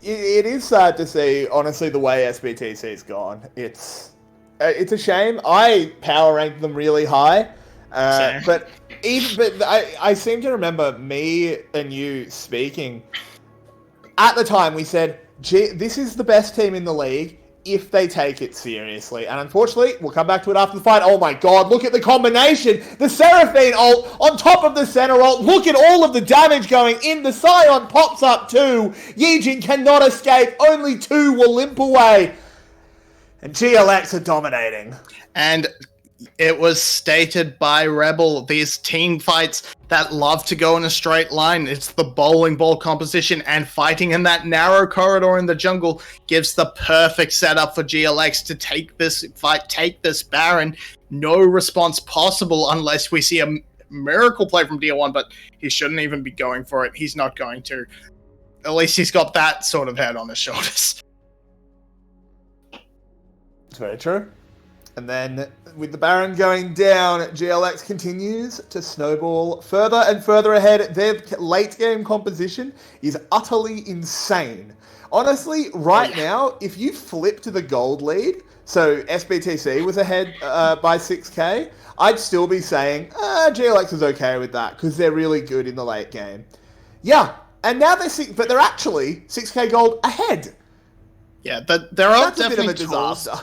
It is sad to see, honestly, the way SBTC's gone. It's a shame. I power ranked them really high, Same. but I seem to remember me and you speaking. At the time, we said, "Gee, this is the best team in the league if they take it seriously." And unfortunately, we'll come back to it after the fight. Oh my god, look at the combination! The Seraphine ult on top of the center ult. Look at all of the damage going in. The Scion pops up too. Yijin cannot escape. Only two will limp away. And GLX are dominating. And it was stated by Rebel, these team fights that love to go in a straight line. It's the bowling ball composition, and fighting in that narrow corridor in the jungle gives the perfect setup for GLX to take this fight, take this Baron. No response possible unless we see a miracle play from DO1, but he shouldn't even be going for it. He's not going to. At least he's got that sort of head on his shoulders. It's very true. And then, with the Baron going down, GLX continues to snowball further and further ahead. Their late game composition is utterly insane. Honestly, right now, if you flip to the gold lead, so SBTC was ahead by 6k, I'd still be saying, GLX is okay with that, because they're really good in the late game. Yeah, and now but they're actually 6k gold ahead. Yeah, there are That's a bit of definitely a disaster.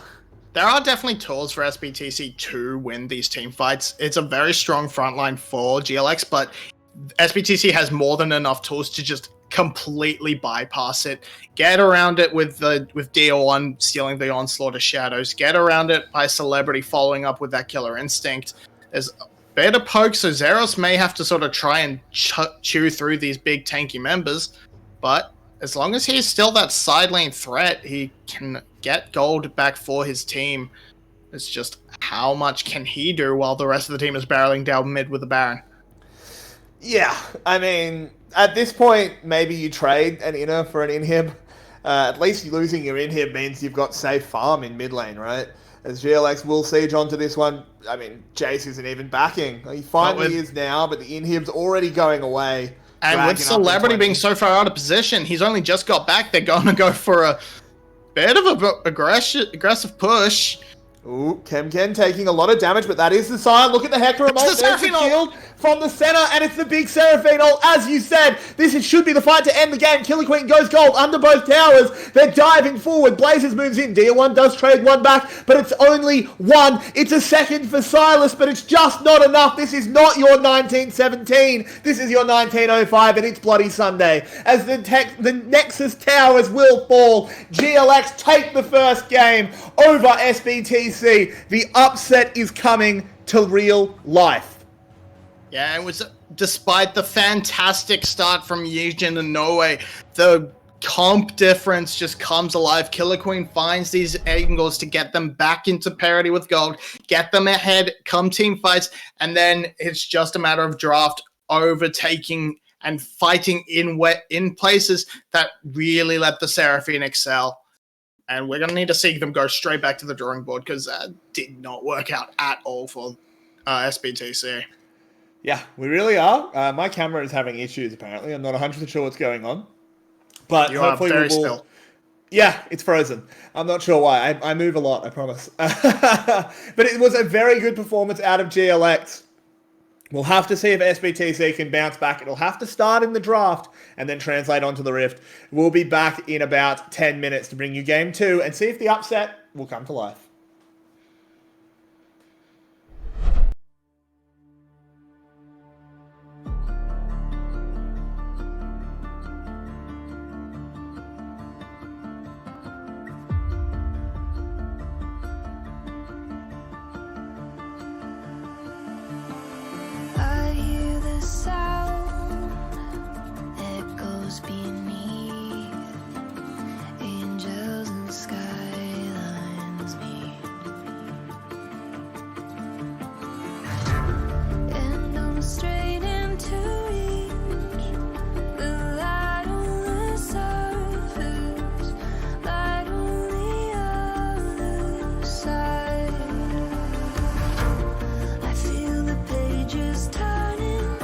There are definitely tools for SBTC to win these team fights. It's a very strong frontline for GLX, but SBTC has more than enough tools to just completely bypass it. Get around it with DO1 stealing the onslaught of shadows. Get around it by Celebrity following up with that killer instinct. There's a bit of poke, so Zeros may have to sort of try and chew through these big tanky members, but as long as he's still that side lane threat, he can get gold back for his team. It's just how much can he do while the rest of the team is barreling down mid with the Baron? Yeah, I mean, at this point, maybe you trade an inner for an inhib. At least losing your inhib means you've got safe farm in mid lane, right? As GLX will siege onto this one. I mean, Jace isn't even backing. He finally is now, but the inhib's already going away. And with Celebrity being so far out of position, he's only just got back. They're going to go for a bit of a aggressive push. Ooh, Kemken taking a lot of damage, but that is the sign. Look at the Hecarim ult. There's the shield from the center, and it's the big Seraphine ult. As you said, should be the fight to end the game. Killer Queen goes gold under both towers. They're diving forward. Blazers moves in. DO1 does trade one back, but it's only one. It's a second for Silas, but it's just not enough. This is not your 1917. This is your 1905, and it's Bloody Sunday. As the Nexus towers will fall, GLX take the first game over SBTC. The upset is coming to real life. Yeah, it was, despite the fantastic start from Yijin and Norway, the comp difference just comes alive. Killer Queen finds these angles to get them back into parity with gold, get them ahead, come team fights, and then it's just a matter of draft overtaking and fighting in places that really let the Seraphine excel. And we're going to need to see them go straight back to the drawing board, because that did not work out at all for SBTC. Yeah, we really are. My camera is having issues, apparently. I'm not 100% sure what's going on. But You are hopefully very we will... still. Yeah, it's frozen. I'm not sure why. I move a lot, I promise. But it was a very good performance out of GLX. We'll have to see if SBTC can bounce back. It'll have to start in the draft and then translate onto the Rift. We'll be back in about 10 minutes to bring you Game 2 and see if the upset will come to life. I hear the sound echoes beneath, angels and skylines meet, and I'm straining to reach the light on the surface, light on the other side. I feel the pages turning,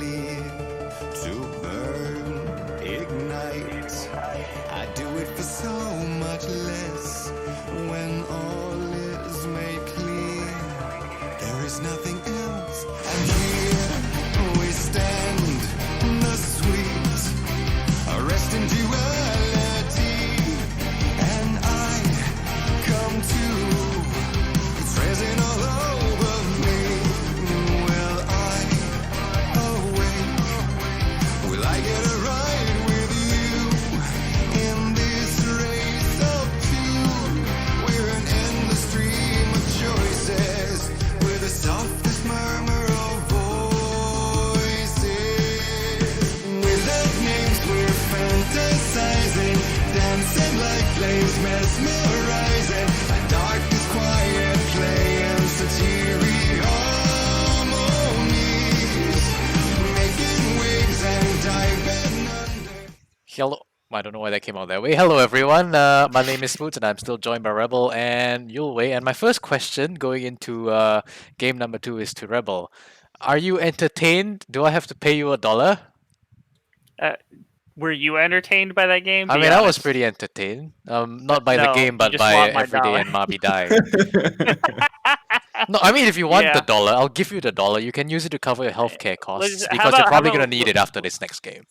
live to burn, ignite. I do it for so much less when all is made clear. There is nothing else, and here we stand, the sweet arrest in duality, and I come to, it's resin all over me. Will I awake? Will I get a ride with you in this race of two? We're an endless stream of choices with the softest murmur of voices. Without names, we're fantasizing, dancing like flames, mesmerizing. A darkness, quiet play, and satiric harmonies, making waves and diving under. Hello. I don't know why that came out that way. Hello, everyone. My name is Smoots, and I'm still joined by Rebel and Yulwei. And my first question going into game number 2 is to Rebel. Are you entertained? Do I have to pay you $1? Were you entertained by that game? I Be mean, I was honest. pretty entertained. Not by the No, game, you but just by want my Everyday dollar. and Mabi dying. No, I mean, if you want the Yeah. dollar, I'll give you the dollar. You can use it to cover your healthcare costs how because you're about- probably how going to about- need it after this next game.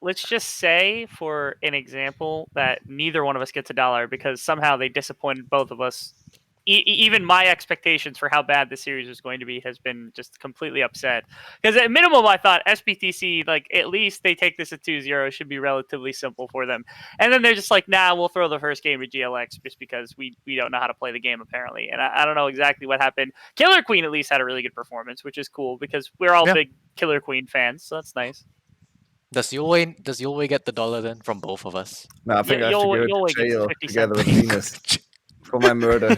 Let's just say, for an example, that neither one of us gets $1 because somehow they disappointed both of us. Even my expectations for how bad the series was going to be has been just completely upset. Because at minimum, I thought SBTC, like, at least they take this at 2-0, should be relatively simple for them. And then they're just like, nah, we'll throw the first game to GLX just because we don't know how to play the game, apparently. And I don't know exactly what happened. Killer Queen at least had a really good performance, which is cool because we're all Yeah. big Killer Queen fans, so that's nice. Does Yulwei get the dollar then from both of us? No, I think I have to You'll go get to jail 50 together with cents. Venus for my murder.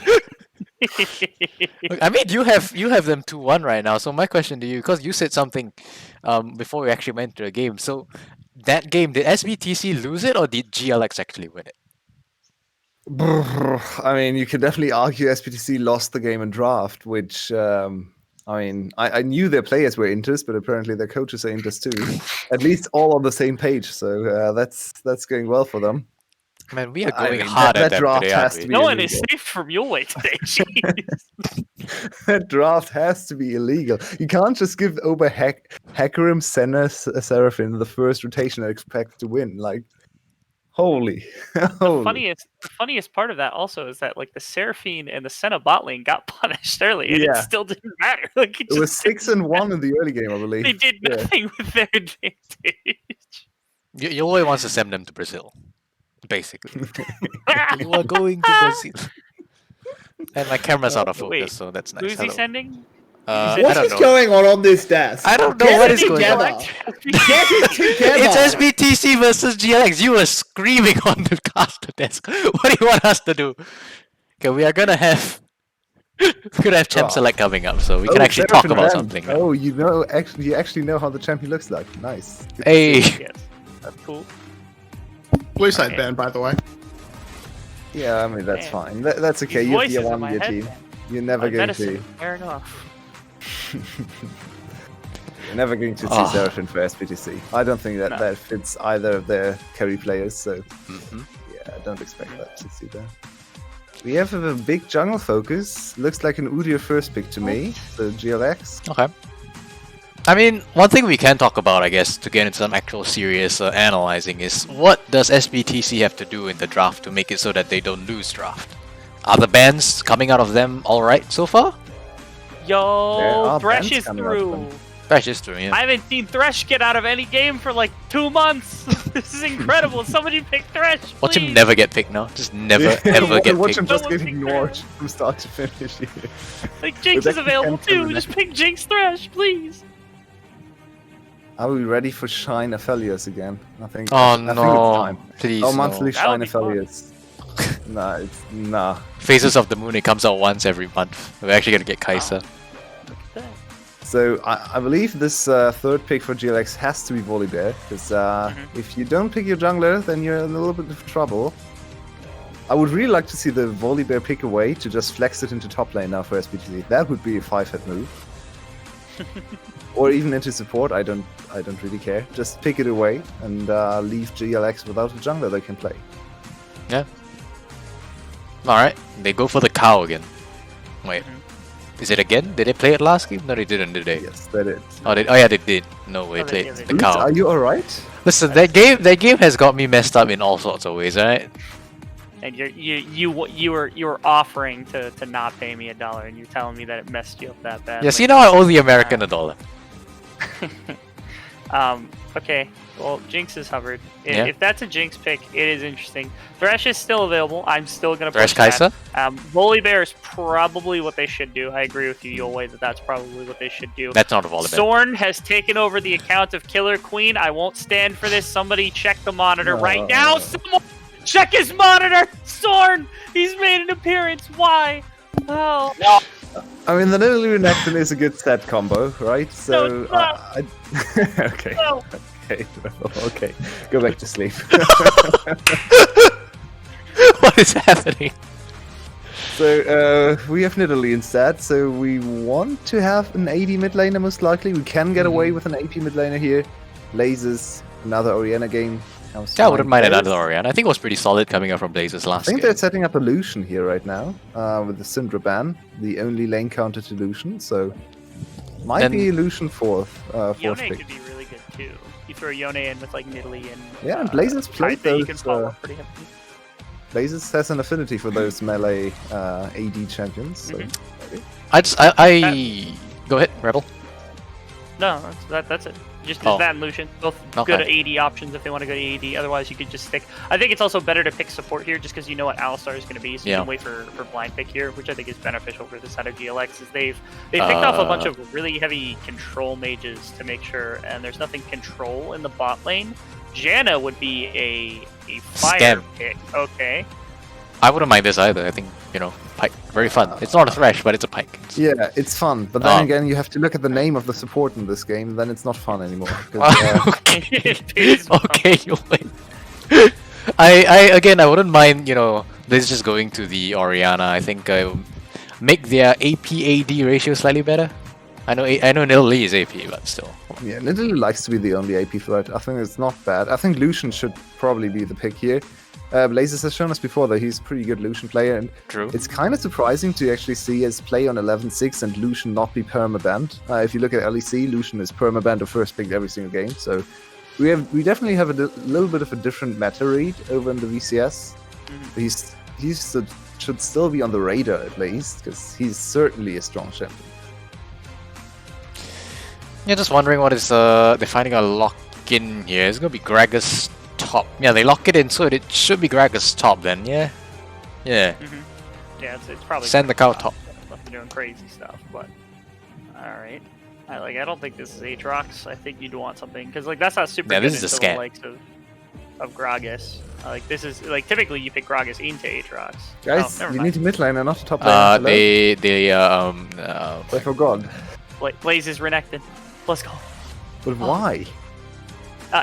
Look, I mean, you have them 2-1 right now. So my question to you, because you said something before we actually went to the game. So that game, did SBTC lose it or did GLX actually win it? I mean, you could definitely argue SPTC lost the game in draft, which I mean, I knew their players were Inters, but apparently their coaches are Inters too. At least all on the same page, so that's going well for them. Man, we are I going mean, hard that at them draft today, has aren't to we? be No one is illegal. safe from Yulwei today. Jeez. That draft has to be illegal. You can't just give over Hackerim, Senna, Seraphim the first rotation and expect to win. Like, holy. The funniest part of that also is that, like, the Seraphine and the Senna bot lane got punished early, and it Yeah. still didn't matter. Like, It was 6-1 in the early game, I believe. They did Yeah. nothing with their advantage. Yulwei wants to send them to Brazil, basically. You are going to Brazil. And my camera's out of focus, Wait, so that's nice. Who's he Hello. sending? I What don't is know. going on this desk? I don't know Get what it is going on. together. Get it together. It's SBTC versus GLX. You were screaming on the caster desk. What do you want us to do? Okay, we are gonna have Champ Select coming up, so we can actually talk Seraphim about Ren. something. Right? Oh, you actually know how the champion looks like. Nice. Good to Hey, see. Yes, that's cool. Blue side Okay. band, by the way. Yeah, I mean, that's Man. fine. That's okay. These You have voices the in my one your head, team. man. You're never My going medicine. to. Fair enough. You're never going to see Oh. Seraphim for SPTC. I don't think that No. that fits either of their carry players. So Mhm. yeah, I don't expect that to see that. We have a big jungle focus. Looks like an Udyr first pick to me. The GLX. Okay. I mean, one thing we can talk about, I guess, to get into some actual serious analyzing is what does SBTC have to do in the draft to make it so that they don't lose draft? Are the bans coming out of them alright so far? Yo, are Thresh bans is coming out of through. them. That's just true, yeah. I haven't seen Thresh get out of any game for like 2 months. This is incredible. Somebody pick Thresh, please. Watch him never get picked now. Just never, ever get Watch him picked. just Someone get pick ignored Thresh. from start to finish. Like, Jinx Rebecca is available Kemp from too. Just Rebecca. pick Jinx Thresh, please. Are we ready for Shine Aphelios again? I think. Oh I think it's no. time. Please, Oh, no. monthly That would Shine be fun. Aphelios. Nah. Phases of the Moon, it comes out once every month. We're actually gonna get Kai'Sa. So I believe this third pick for GLX has to be Volibear, because if you don't pick your jungler, then you're in a little bit of trouble. I would really like to see the Volibear pick away to just flex it into top lane now for SPTC. That would be a 5-hit move. or even into support. I don't really care. Just pick it away and leave GLX without a jungler they can play. Yeah. Alright, they go for the cow again. Wait. Is it again? Did they play it last game? No, they didn't, did they? Yes, they did. Oh, yeah, they did. No, they Oh, they played did, they the did. cow. Are you alright? Listen, that game has got me messed up in all sorts of ways, alright? And you were offering to not pay me $1, and you're telling me that it messed you up that bad. Yes, you know I owe the American $1. Okay. Well, Jinx is hovered. Yeah. If that's a Jinx pick, it is interesting. Thresh is still available. I'm still gonna Thresh push that. Kai'Sa? Volibear is probably what they should do. I agree with you, Yulwei, that's probably what they should do. That's not a Volibear. Sorn has taken over the account of Killer Queen. I won't stand for this. Somebody check the monitor right now. Someone check his monitor. Sorn, he's made an appearance. Why? Oh. No. I mean, the little Renekton is a good set combo, right? So, No, it's not. okay. No. Okay, okay. Go back to sleep. What is happening? So, we have Nidalee instead, so we want to have an AD mid laner most likely. We can get away with an AP mid laner here. Lasers, another Orianna game. Yeah, I wouldn't mind another Orianna. I think it was pretty solid coming up from Blazers last I think game. they're setting up a Lucian here right now, with the Syndra ban, the only lane counter to Lucian, so might Then- be Lucian fourth Yone pick. could be really good too. You throw Yone in with like Nidalee and Yeah, and Blazers played Kai'Sa, you those, can follow up pretty heavily. Blazers has an affinity for those melee AD champions, so I go ahead, Rebel. No, that's it. Just Oh. that and Lucian. Both Okay. good AD options if they want to go to AD. Otherwise, you could just stick. I think it's also better to pick support here just because you know what Alistar is going to be. So you Yeah. can wait for blind pick here, which I think is beneficial for this side of GLX. Is they've picked off a bunch of really heavy control mages to make sure, and there's nothing control in the bot lane. Janna would be a fire Scam. pick. Okay. I wouldn't mind this either. I think, pike. Very fun. It's not a Thresh, but it's a pike. yeah, it's fun. But then again, you have to look at the name of the support in this game, then it's not fun anymore. 'cause, Okay. It is fun. Okay, you win. I wouldn't mind, this just going to the Orianna. I think make their AP/AD ratio slightly better. I know Nidalee is AP, but still. Yeah, Nidalee likes to be the only AP threat. I think it's not bad. I think Lucian should probably be the pick here. Blazers has shown us before that he's a pretty good Lucian player, and True. it's kind of surprising to actually see us play on 11-6 and Lucian not be permabanned. If you look at LEC, Lucian is permabanned or first picked every single game, so we definitely have a little bit of a different meta read over in the VCS. He should still be on the radar at least, because he's certainly a strong champion. Yeah, just wondering what is they're finding a lock in here. It's gonna be Gragas top. Yeah, they lock it in, so it should be Gragas top then. Yeah. Yeah. Yeah, it's probably Send the cow top. Unless they're doing crazy stuff, but all right. I don't think this is Aatrox. I think you'd want something because that's not super Yeah, good this is a until scam. the likes of Gragas. This is typically you pick Gragas into Aatrox. Guys, never you mind. need a mid laner, not a top laner. They I forgot. Blazes Renekton. Let's go. But why?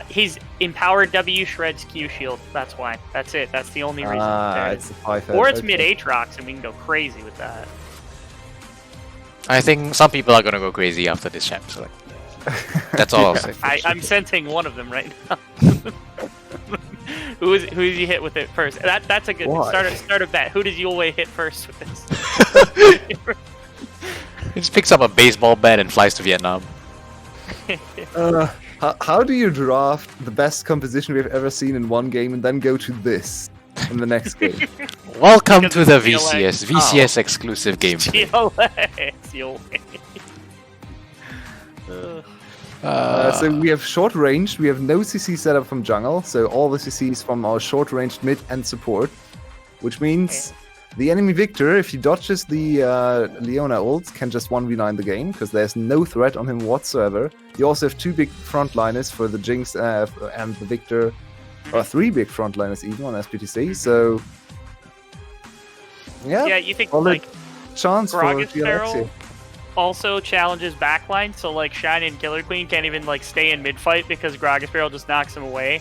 He's empowered W shreds Q shield. That's why. That's it. That's the only reason. There It's is. a 5 Or it's mid Aatrox, and we can go crazy with that. I think some people are gonna go crazy after this champ select. That's all I'll say. I'm sensing one of them right now. Who's you hit with it first? That's a good Why? start a bet. Who does Yulwei hit first with this? He just picks up a baseball bat and flies to Vietnam. How do you draft the best composition we've ever seen in one game and then go to this in the next game? Welcome Because to the it's GLX. VCS exclusive game. GLX, Yulwei. So we have short range, we have no CC setup from jungle, so all the CCs from our short ranged mid and support, which means the enemy Victor, if he dodges the Leona ults, can just 1v9 the game, because there's no threat on him whatsoever. You also have two big frontliners for the Jinx and the Victor, or three big frontliners even on SPTC, so Yeah, you think solid chance for Gragas GLX Barrel here. also challenges backline, so Shine and Killer Queen can't even stay in mid fight because Gragas Barrel just knocks them away.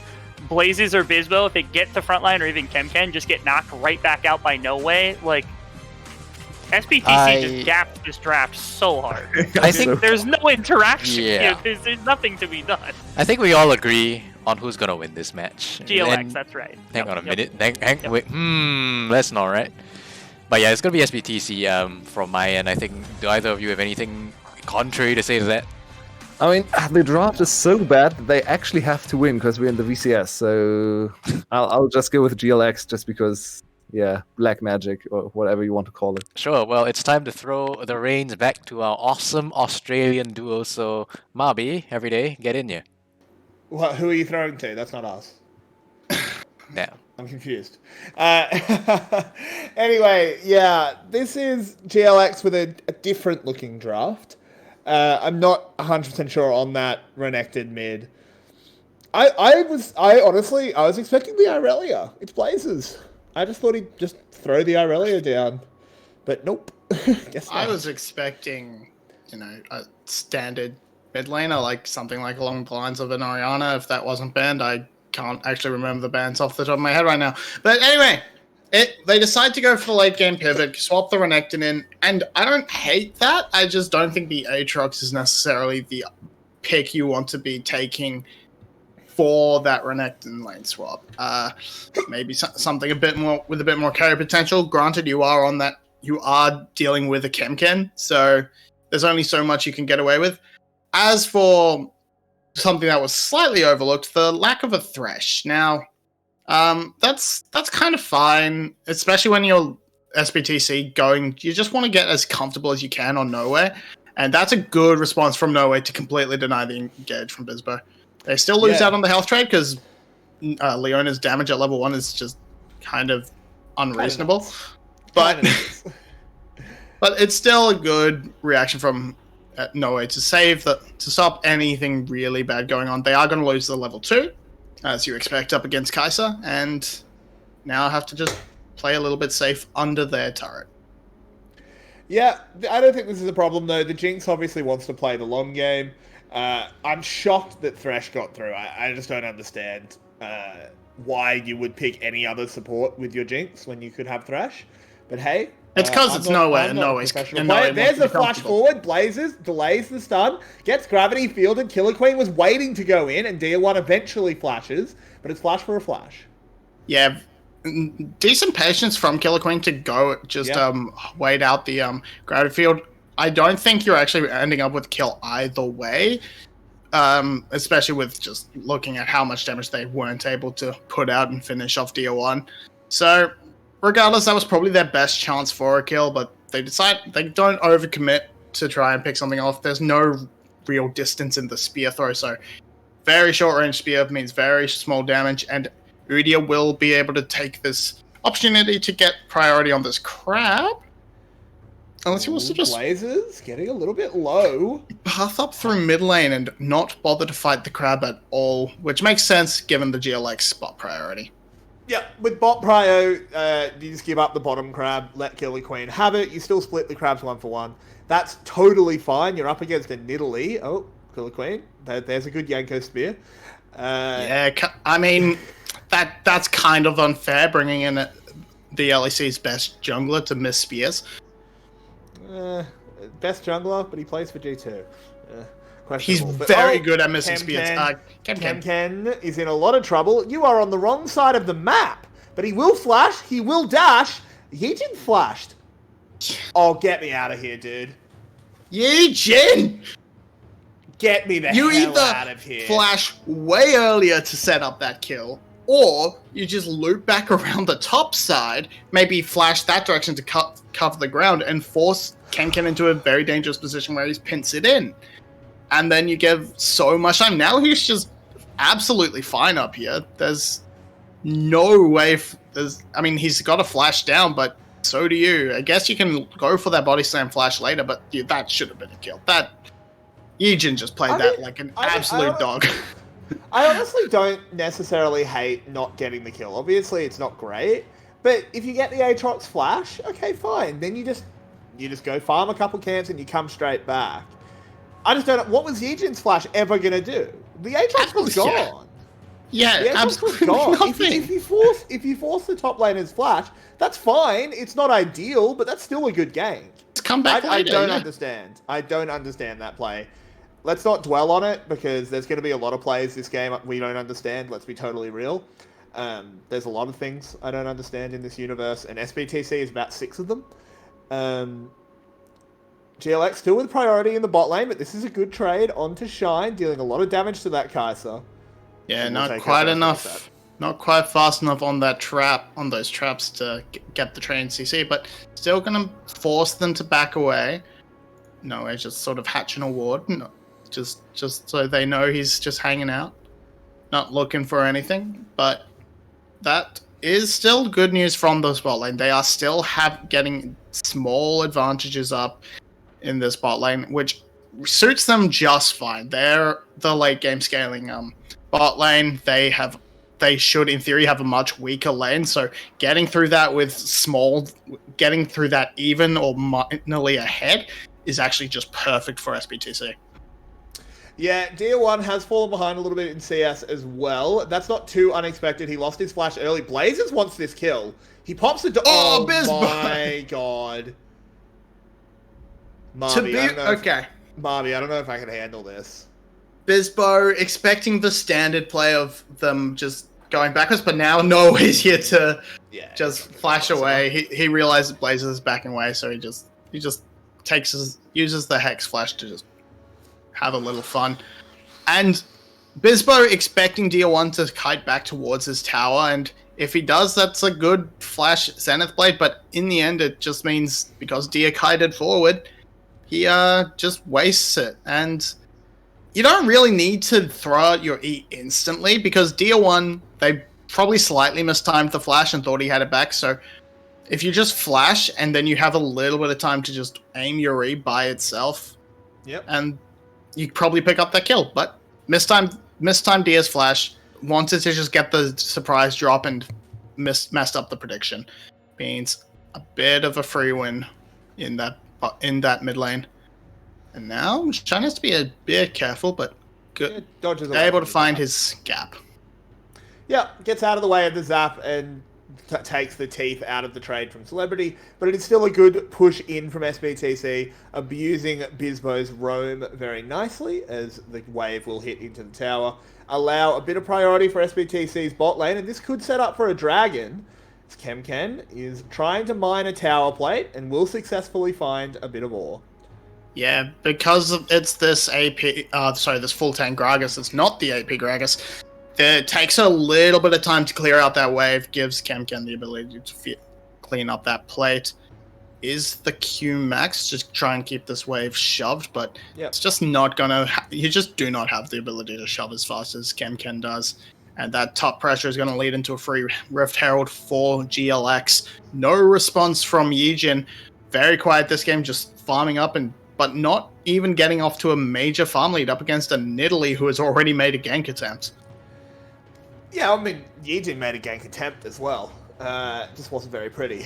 Blazes or Bisbo, if they get to frontline or even Kemken, just get knocked right back out by No Way. SBTC just gapped this draft so hard. I think There's no interaction Yeah. here. There's nothing to be done. I think we all agree on who's gonna win this match. GLX, And- that's right. Hang on a Yep. minute. Wait. That's not right. But yeah, it's gonna be SBTC from my end. I think. Do either of you have anything contrary to say to that? I mean, the draft is so bad that they actually have to win because we're in the VCS. So I'll just go with GLX just because, yeah, black magic or whatever you want to call it. Sure. Well, it's time to throw the reins back to our awesome Australian duo. So Mabi, every day, get in here. What, who are you throwing to? That's not us. Yeah. I'm confused. Anyway, yeah, this is GLX with a different looking draft. I'm not 100% sure on that Renekton mid. I was expecting the Irelia. It's Blazers. I just thought he'd just throw the Irelia down. But nope. Guess I not. was expecting, a standard mid laner, like something like along the lines of an Orianna, if that wasn't banned. I can't actually remember the bans off the top of my head right now. But anyway, they decide to go for the late game pivot, swap the Renekton in, and I don't hate that. I just don't think the Aatrox is necessarily the pick you want to be taking for that Renekton lane swap. Maybe something with a bit more carry potential. Granted, you are dealing with a Kemken, so there's only so much you can get away with. As for something that was slightly overlooked, the lack of a Thresh. Now, that's kind of fine, especially when you're SBTC going. You just want to get as comfortable as you can on Nowhere, and that's a good response from Nowhere to completely deny the engage from Bisbo. They still lose out on the health trade because Leona's damage at level 1 is just kind of unreasonable. But it's still a good reaction from Nowhere to stop anything really bad going on. They are going to lose the level 2, as you expect, up against Kai'Sa, and now have to just play a little bit safe under their turret. Yeah, I don't think this is a problem, though. The Jinx obviously wants to play the long game. I'm shocked that Thresh got through. I just don't understand why you would pick any other support with your Jinx when you could have Thresh. But hey... It's because it's Nowhere, and Nowhere's... There's the flash forward, Blazers, delays the stun, gets gravity fielded, Killer Queen was waiting to go in, and Dia1 eventually flashes, but it's flash for a flash. Yeah, decent patience from Killer Queen to go wait out the gravity field. I don't think you're actually ending up with kill either way, especially with just looking at how much damage they weren't able to put out and finish off Dia1. So... regardless, that was probably their best chance for a kill, but they don't overcommit to try and pick something off. There's no real distance in the spear throw, so very short range spear means very small damage, and Udyr will be able to take this opportunity to get priority on this crab. Unless he wants to just Blazers getting a little bit low. path up through mid lane and not bother to fight the crab at all, which makes sense given the GLX spot priority. Yeah, with bot prio, you just give up the bottom crab, let Killer Queen have it. You still split the crabs 1-for-1. That's totally fine. You're up against a Nidalee. Oh, Killer Queen. There's a good Yanko spear. I mean, that's kind of unfair, bringing in the LEC's best jungler to miss spears. Best jungler, but he plays for G2. He's very good at missing spears. Kemken is in a lot of trouble. You are on the wrong side of the map, but he will flash, he will dash. Yijin flashed. Oh, get me out of here, dude. Yijin! Get me the hell out of here. You either flash way earlier to set up that kill, or you just loop back around the top side, maybe flash that direction to cover the ground, and force Kemken into a very dangerous position where he's pins it in. And then you give so much time. Now he's just absolutely fine up here. There's no way... he's got a flash down, but so do you. I guess you can go for that body slam flash later, but that should have been a kill. Yijin just played like an absolute dog. I honestly don't necessarily hate not getting the kill. Obviously, it's not great. But if you get the Aatrox flash, okay, fine. Then you just go farm a couple camps and you come straight back. I just don't know. What was Yijin's flash ever going to do? The Aatrox was gone. Yeah, The air conflict's absolutely gone. nothing. If you force the top laner's flash, that's fine. It's not ideal, but that's still a good game. Just come back I later. don't yeah. understand. I don't understand that play. Let's not dwell on it because there's going to be a lot of plays this game we don't understand. Let's be totally real. There's a lot of things I don't understand in this universe, and SBTC is about 6 of them. GLX still with priority in the bot lane, but this is a good trade onto Shine, dealing a lot of damage to that Kai'Sa. Yeah, And we'll not take quite our first enough. reset. Not quite fast enough on those traps to get the train CC, but still gonna force them to back away. No, it's just sort of hatching a ward. No, just so they know he's just hanging out, not looking for anything. But that is still good news from the spot lane. They are still getting small advantages up in this bot lane, which suits them just fine. They're the late game scaling bot lane. They should, in theory, have a much weaker lane. So getting through that even or minorly ahead is actually just perfect for SBTC. Yeah, Dia1 has fallen behind a little bit in CS as well. That's not too unexpected. He lost his flash early. Blazers wants this kill. He pops the... Oh, my God. Marby, I don't know if I can handle this. Bizbo expecting the standard play of them just going backwards, but now no, he's here to just flash away. He realizes Blazers is backing away, so he just uses the Hex Flash to just have a little fun. And Bizbo expecting Dia1 to kite back towards his tower, and if he does, that's a good flash Zenith Blade, but in the end it just means because Dia kited forward, he just wastes it. And you don't really need to throw out your E instantly because Dia1, they probably slightly mistimed the flash and thought he had it back. So if you just flash and then you have a little bit of time to just aim your E by itself, and you probably pick up that kill. But mistimed Dia's flash, wanted to just get the surprise drop and messed up the prediction. Means a bit of a free win in that mid lane. And now Shine has to be a bit careful, but good. Dodges able to find his gap. Yeah, gets out of the way of the zap and takes the teeth out of the trade from Celebrity, but it is still a good push in from SBTC, abusing Bizbo's roam very nicely as the wave will hit into the tower. Allow a bit of priority for SBTC's bot lane, and this could set up for a dragon. As Kemken is trying to mine a tower plate and will successfully find a bit of ore. Yeah, because it's this this full tank Gragas, it's not the AP Gragas. It takes a little bit of time to clear out that wave, gives Kemken the ability to clean up that plate. Is the Q max just try and keep this wave shoved, but it's just not gonna. You just do not have the ability to shove as fast as Kemken does, and that top pressure is going to lead into a free Rift Herald for GLX. No response from Yijin. Very quiet this game, just farming up but not even getting off to a major farm lead up against a Nidalee who has already made a gank attempt. Yeah, I mean, Yijin made a gank attempt as well. Just wasn't very pretty.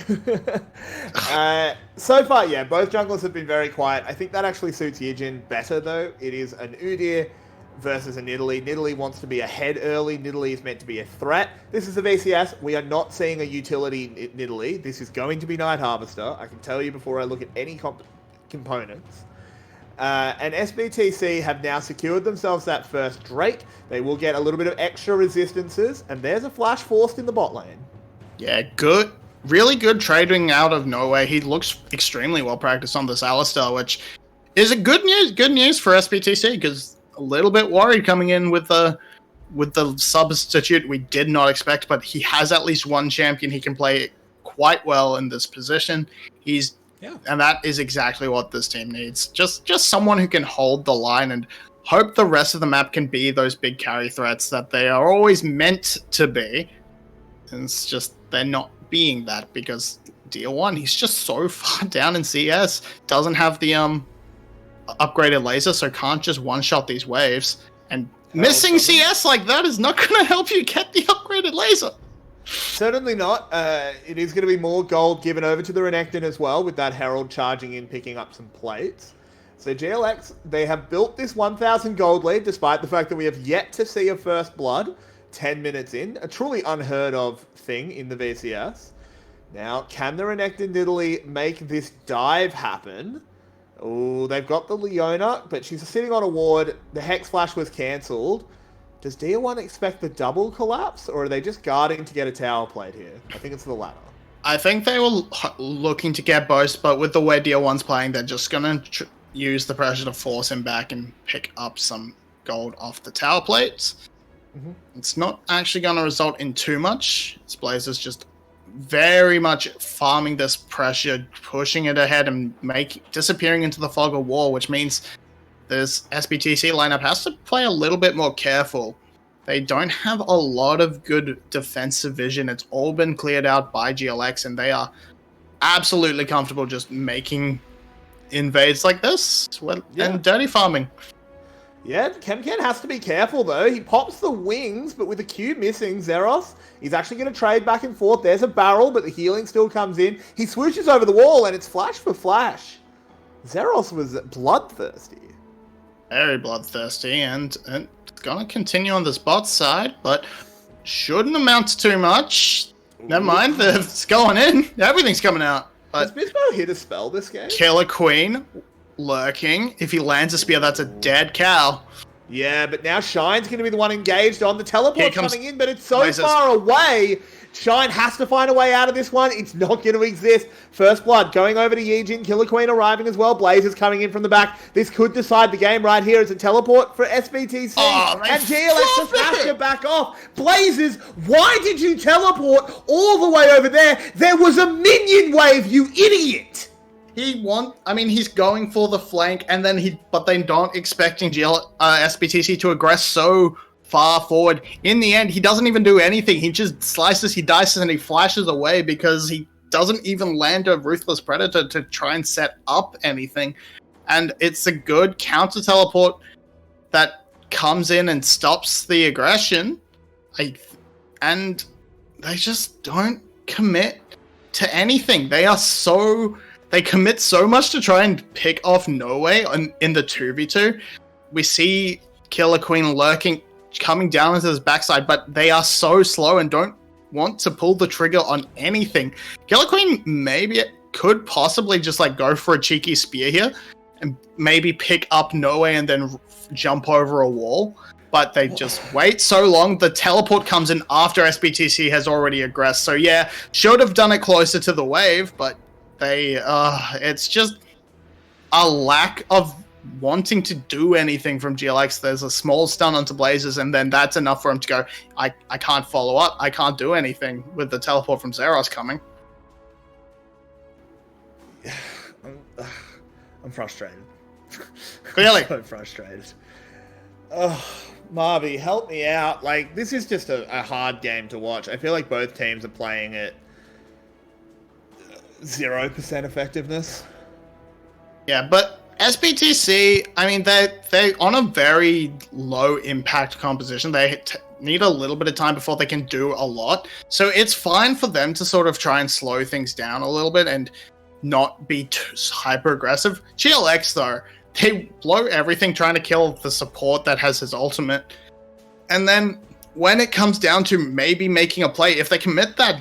So far, yeah, both junglers have been very quiet. I think that actually suits Yijin better, though. It is an Udyr versus a Nidalee. Nidalee wants to be ahead early. Nidalee is meant to be a threat. This is a VCS. We are not seeing a utility Nidalee. This is going to be Night Harvester. I can tell you before I look at any components. And SBTC have now secured themselves that first Drake. They will get a little bit of extra resistances, and there's a flash forced in the bot lane. Yeah, good. Really good trading out of nowhere. He looks extremely well practiced on this Alistar, which is a good news for SBTC, because a little bit worried coming in with the substitute we did not expect, but he has at least one champion he can play quite well in this position. And that is exactly what this team needs. Just someone who can hold the line and hope the rest of the map can be those big carry threats that they are always meant to be. And it's just they're not being that because Dia1, he's just so far down in CS, doesn't have the upgraded laser, so can't just one-shot these waves. And missing CS like that is not going to help you get the upgraded laser. Certainly not. It is going to be more gold given over to the Renekton as well, with that Herald charging in, picking up some plates. So GLX, they have built this 1,000 gold lead, despite the fact that we have yet to see a first blood. 10 minutes in. A truly unheard of thing in the VCS. Now, can the Renekton Diddley make this dive happen? Oh, they've got the Leona, but she's sitting on a ward. The Hex Flash was cancelled. Does DR1 expect the double collapse, or are they just guarding to get a tower played here? I think it's the latter. I think they were looking to get both, but with the way DR1's playing, they're just going to use the pressure to force him back and pick up some gold off the tower plates. Mm-hmm. It's not actually going to result in too much. Blazers just very much farming this pressure, pushing it ahead and disappearing into the fog of war, which means this SBTC lineup has to play a little bit more careful. They don't have a lot of good defensive vision. It's all been cleared out by GLX, and they are absolutely comfortable just making invades like this and dirty farming. Yeah, Kemken has to be careful, though. He pops the wings, but with the Q missing, Zeros, he's actually going to trade back and forth. There's a barrel, but the healing still comes in. He swooshes over the wall, and it's flash for flash. Zeros was bloodthirsty. Very bloodthirsty, and it's going to continue on this bot side, but shouldn't amount to too much. Never mind, it's going in. Everything's coming out. Has Bispo hit a spell this game? Killer Queen lurking. If he lands a spear, that's a dead cow. Yeah, but now Shine's going to be the one engaged on. The teleport's coming in, but it's so Blazers. far away. Shine has to find a way out of this one. It's not going to exist. First Blood going over to Yijin. Killer Queen arriving as well. Blazers coming in from the back. This could decide the game right here. It's a teleport for SBTC. And GLX just has to back off. Blazers, why did you teleport all the way over there? There was a minion wave, you idiot! He's going for the flank, and then but they don't expecting SBTC to aggress so far forward. In the end, he doesn't even do anything. He just slices, he dices, and he flashes away because he doesn't even land a Ruthless Predator to try and set up anything. And it's a good counter teleport that comes in and stops the aggression. And they just don't commit to anything. They commit so much to try and pick off Norway in the 2v2. We see Killer Queen lurking, coming down into his backside, but they are so slow and don't want to pull the trigger on anything. Killer Queen could possibly just go for a cheeky spear here and maybe pick up Norway and then jump over a wall. But they just wait so long. The teleport comes in after SBTC has already aggressed. So yeah, should have done it closer to the wave, but it's just a lack of wanting to do anything from GLX. There's a small stun onto Blazers, and then that's enough for him to go, I can't follow up. I can't do anything with the teleport from Zeros coming. I'm frustrated. Clearly. So frustrated. Oh, Marvy, help me out. This is just a hard game to watch. I feel like both teams are playing at 0% effectiveness. Yeah, but SBTC, they're on a very low impact composition. They need a little bit of time before they can do a lot. So it's fine for them to sort of try and slow things down a little bit and not be too hyper aggressive. GLX, though, they blow everything trying to kill the support that has his ultimate. And then when it comes down to maybe making a play, if they commit that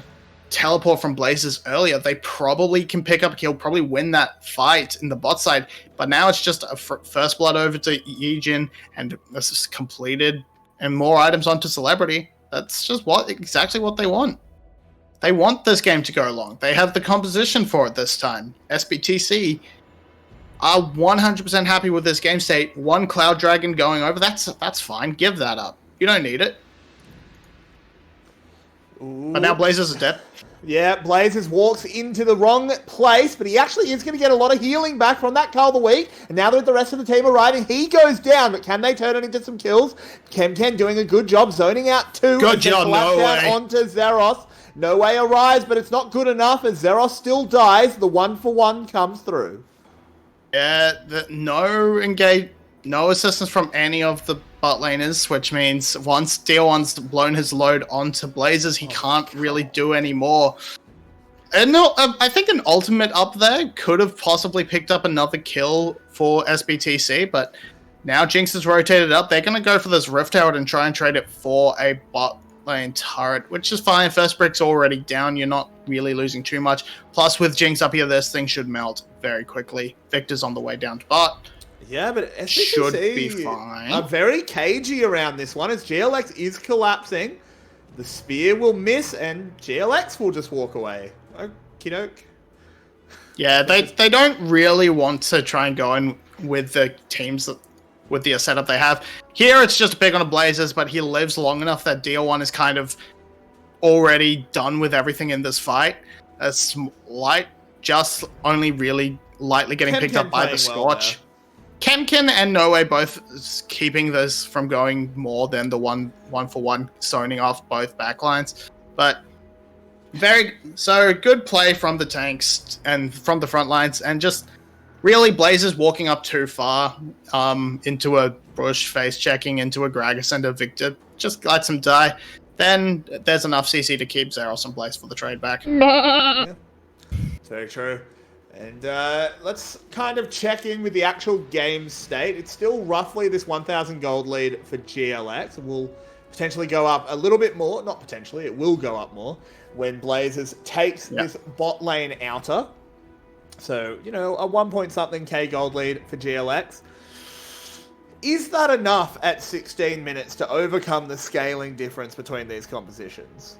teleport from Blazers earlier, they probably can pick up a kill, probably win that fight in the bot side. But now it's just a first blood over to Yijin, and this is completed, and more items onto Celebrity. That's just exactly what they want. They want this game to go long. They have the composition for it this time. SBTC are 100% happy with this game state. One Cloud Dragon going over, that's fine. Give that up. You don't need it. Ooh. But now Blazers are dead. Yeah, Blazers walks into the wrong place, but he actually is going to get a lot of healing back from that Carl the Weak. And now that the rest of the team are riding, he goes down, but can they turn it into some kills? Kemken doing a good job zoning out two. Good job, No Way. Onto Zeros. No Way arrives, but it's not good enough as Zeros still dies. The 1-for-1 comes through. Yeah, no assistance from any of the bot laners, which means once DR1's blown his load onto Blazers, he can't really do any more. And I think an ultimate up there could have possibly picked up another kill for SBTC, but now Jinx has rotated up. They're going to go for this Rift Herald and try and trade it for a bot lane turret, which is fine. First brick's already down. You're not really losing too much. Plus, with Jinx up here, this thing should melt very quickly. Victor's on the way down to bot. Yeah, but SBTC Should be fine. are very cagey around this one as GLX is collapsing. The spear will miss and GLX will just walk away. Okie doke. Yeah, they don't really want to try and go in with the teams that with the setup they have. Here it's just a pick on a Blazers, but he lives long enough that DL1 is kind of already done with everything in this fight. A slight, just only really lightly getting picked up by the Scorch. Kemkin and Noe both keeping this from going more than the one-for-one zoning off both backlines. But so good play from the tanks and from the front lines, and just really Blazers walking up too far into a bush, face checking into a Gragas and a Victor. Just lets him die. Then there's enough CC to keep Zeros in place for the trade back. Yeah. Very true. And let's kind of check in with the actual game state. It's still roughly this 1,000 gold lead for GLX. We'll potentially go up a little bit more. Not potentially, it will go up more when Blazers takes this bot lane outer. So, you know, a 1 K gold lead for GLX. Is that enough at 16 minutes to overcome the scaling difference between these compositions?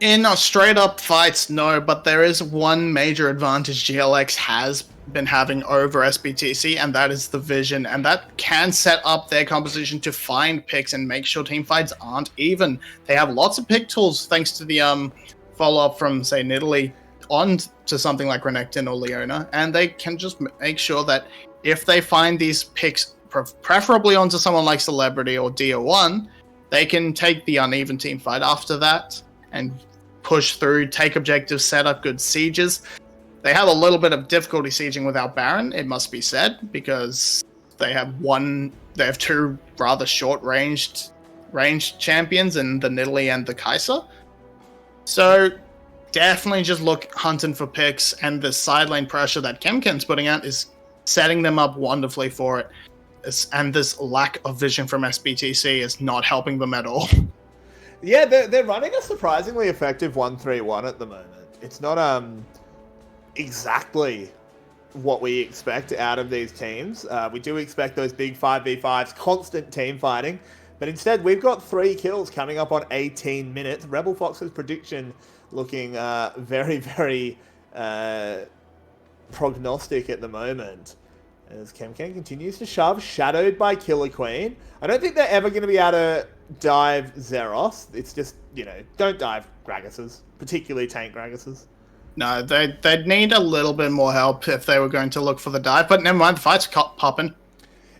In straight up fights, no, but there is one major advantage GLX has been having over SBTC, and that is the vision, and that can set up their composition to find picks and make sure team fights aren't even. They have lots of pick tools thanks to the follow-up from, say, Nidalee on to something like Renekton or Leona, and they can just make sure that if they find these picks, preferably onto someone like Celebrity or DO1, they can take the uneven team fight after that and push through, take objectives, set up good sieges. They have a little bit of difficulty sieging without Baron, it must be said, because they have two rather short-ranged champions in the Nidalee and the Kai'Sa. So definitely just look hunting for picks, and the side lane pressure that Kemkin's putting out is setting them up wonderfully for it. And this lack of vision from SBTC is not helping them at all. Yeah, they're running a surprisingly effective 1-3-1 at the moment. It's not exactly what we expect out of these teams. We do expect those big 5v5s, constant team fighting, but instead we've got 3 kills coming up on 18 minutes. Rebel Fox's prediction looking very, very prognostic at the moment. As Kemkin continues to shove, shadowed by Killer Queen. I don't think they're ever going to be able to dive Zeros. It's just, you know, don't dive Gragases, particularly tank Gragases. No, they'd need a little bit more help if they were going to look for the dive, but never mind, the fight's popping.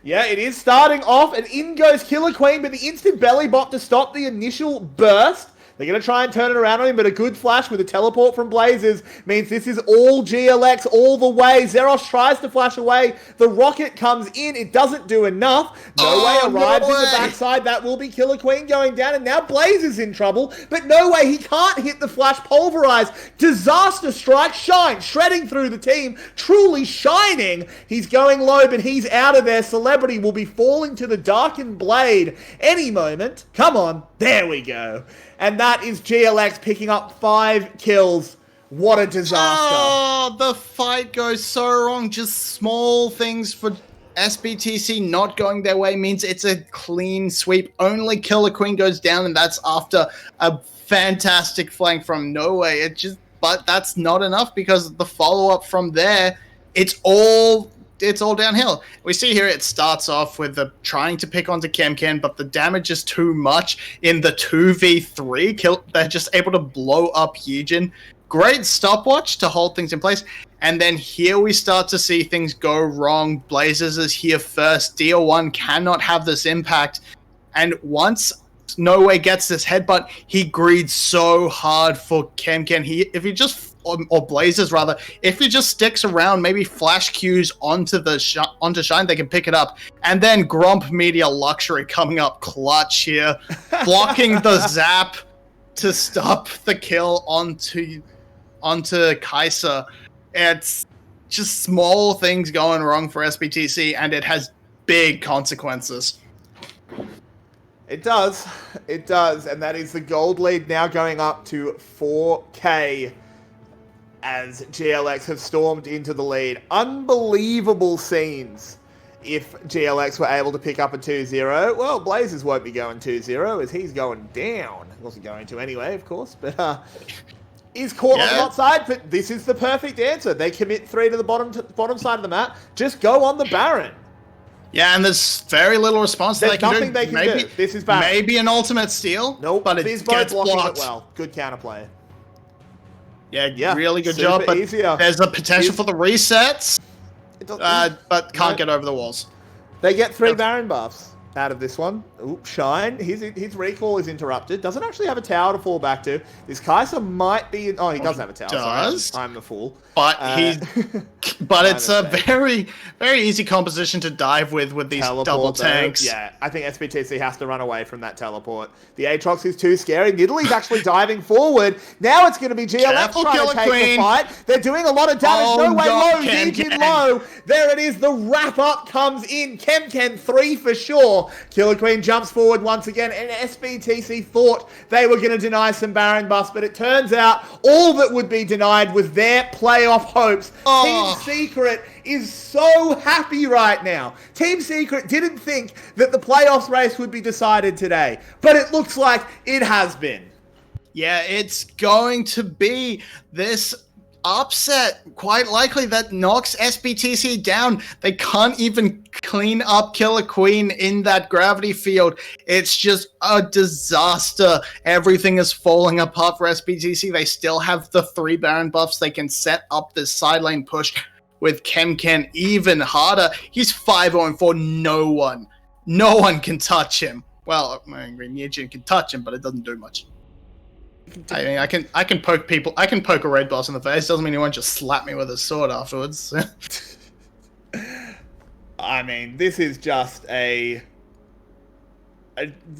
Yeah, it is starting off, and in goes Killer Queen, but the instant belly bot to stop the initial burst. They're going to try and turn it around on him, but a good flash with a teleport from Blazers means this is all GLX all the way. Zeros tries to flash away. The rocket comes in. It doesn't do enough. No way arrives in the backside. That will be Killer Queen going down, and now Blazers in trouble. But no way, he can't hit the flash. Pulverize. Disaster strike. Shine. Shredding through the team. Truly shining. He's going low, but he's out of there. Celebrity will be falling to the darkened blade any moment. Come on. There we go. And that is GLX picking up 5 kills. What a disaster. Oh, the fight goes so wrong. Just small things for SBTC not going their way means it's a clean sweep. Only Killer Queen goes down, and that's after a fantastic flank from Noway. But that's not enough, because the follow-up from there, it's all downhill. We see here it starts off with the trying to pick onto Kemkin, but the damage is too much in the 2v3 kill. They're just able to blow up Yijin. Great stopwatch to hold things in place. And then here we start to see things go wrong. Blazers is here first. DO1 cannot have this impact. And once No Way gets this headbutt, he greeds so hard for Kemkin. Or Blazers rather, if he just sticks around, maybe flash cues onto Shine, they can pick it up. And then Gromp Media Luxury coming up clutch here, blocking the zap to stop the kill onto Kai'Sa. It's just small things going wrong for SBTC, and it has big consequences. It does. It does. And that is the gold lead now going up to 4K as GLX have stormed into the lead. Unbelievable scenes if GLX were able to pick up a 2-0. Well, Blazers won't be going 2-0 as he's going down. He wasn't going to anyway, of course, but is caught on the hot side, but this is the perfect answer. They commit 3 to the bottom side of the map. Just go on the Baron. Yeah, and there's very little response There's they can nothing do. they can do. This is Baron. Maybe an ultimate steal. Nope, but it Bizbo gets blocking blocked. it well. Good counterplay. Yeah, really good super job. But easier. there's a potential for the resets, but can't No. get over the walls. They get 3 Baron buffs out of this one. Oop, Shine. His recall is interrupted. Doesn't actually have a tower to fall back to. This Kaiser might be... Oh, he does have a tower. Does. Sorry, I'm the fool. But but it's a very, very easy composition to dive with these Teleport, double though. tanks. Yeah, I think SBTC has to run away from that teleport. The Aatrox is too scary. Nidalee actually diving forward. Now it's going to be GLX Careful, trying to Killer take Queen. the fight. They're doing a lot of damage. Oh, No way, God, low. Ken Legion Ken. low. There it is. The wrap-up comes in. Ken 3 for sure. Killer Queen jumps forward once again, and SBTC thought they were going to deny some Baron buffs, but it turns out all that would be denied was their playoff hopes. Oh. Team Secret is so happy right now. Team Secret didn't think that the playoffs race would be decided today, but it looks like it has been. Yeah, it's going to be this upset, quite likely, that knocks SBTC down. They can't even clean up Killer Queen in that gravity field. It's just a disaster. Everything is falling apart for SBTC. They still have the 3 Baron buffs. They can set up this side lane push with Ken even harder. He's 5-0-4. No one can touch him. Well, I mean, Yijin can touch him, but it doesn't do much. I mean, I can poke people. I can poke a raid boss in the face. Doesn't mean he won't just slap me with his sword afterwards. I mean, this is just a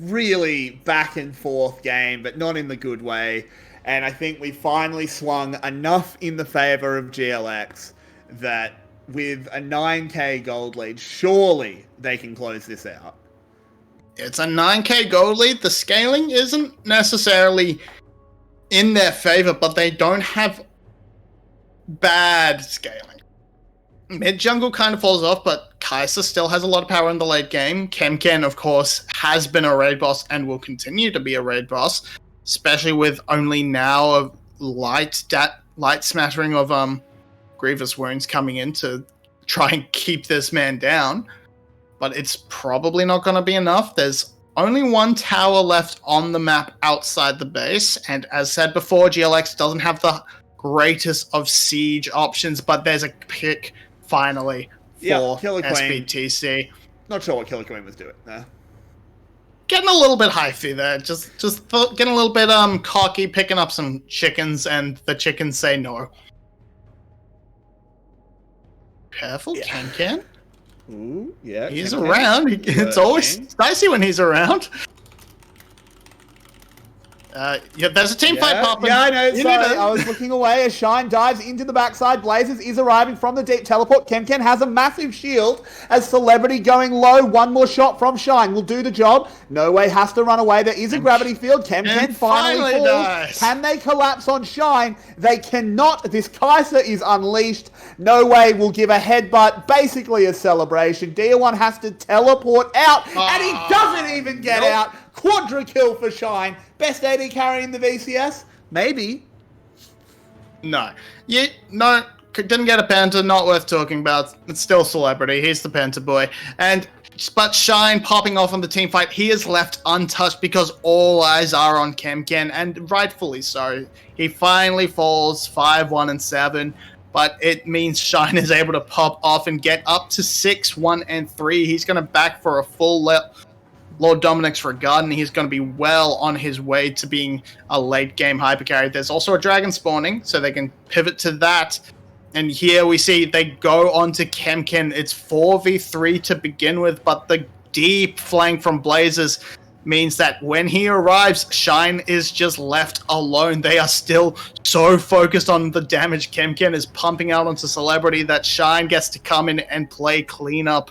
really back and forth game, but not in the good way. And I think we finally swung enough in the favor of GLX that with a 9k gold lead, surely they can close this out. It's a 9k gold lead. The scaling isn't necessarily in their favor, but they don't have bad scaling. Mid jungle kind of falls off, but Kai'Sa still has a lot of power in the late game. Ken, of course, has been a raid boss and will continue to be a raid boss, especially with only now a light smattering of grievous wounds coming in to try and keep this man down. But it's probably not going to be enough. There's only 1 tower left on the map outside the base, and as said before, GLX doesn't have the greatest of siege options, but there's a pick finally for Killer Queen. SBTC. Not sure what Killer Queen was doing there. Getting a little bit hyphy there, just getting a little bit cocky, picking up some chickens, and the chickens say no. Careful, Ken. Ooh, yeah. He's Ken. around. It's always dicey when he's around. Yeah, there's a team fight popping. Yeah, I know. You Sorry, need to- I was looking away as Shine dives into the backside. Blazers is arriving from the deep teleport. Ken has a massive shield as Celebrity going low. One more shot from Shine will do the job. No Way has to run away. There is a gravity field. Ken finally falls. dies. Can they collapse on Shine? They cannot. This Kai'Sa is unleashed. No Way will give a headbutt, basically a celebration. Dia1 has to teleport out, and he doesn't even get out. Quadra kill for Shine. Best AD carry in the VCS? Maybe. No. Didn't get a Penta, not worth talking about. It's still Celebrity. He's the Penta boy. But Shine popping off on the team fight, he is left untouched because all eyes are on Ken, and rightfully so. He finally falls 5-1-7, but it means Shine is able to pop off and get up to 6-1-3. He's going to back for a full Lord Dominic's regard, and he's going to be well on his way to being a late game hypercarry. There's also a dragon spawning, so they can pivot to that. And here we see they go on to Ken. It's 4v3 to begin with, but the deep flank from Blazers means that when he arrives, Shine is just left alone. They are still so focused on the damage Ken is pumping out onto Celebrity that Shine gets to come in and play cleanup.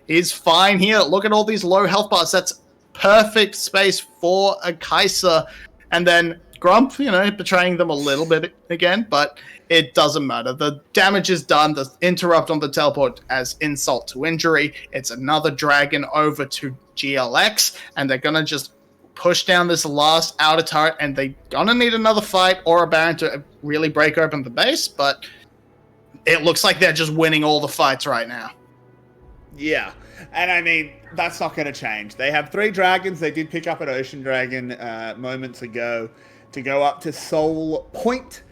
He's fine here. Look at all these low health bars. That's perfect space for a Kai'Sa. And then Grump, betraying them a little bit again, but it doesn't matter. The damage is done. The interrupt on the teleport as insult to injury. It's another dragon over to GLX, and they're going to just push down this last outer turret, and they're going to need another fight or a Baron to really break open the base, but it looks like they're just winning all the fights right now. Yeah, and I mean, that's not going to change. They have 3 dragons. They did pick up an Ocean Dragon moments ago to go up to Soul Point.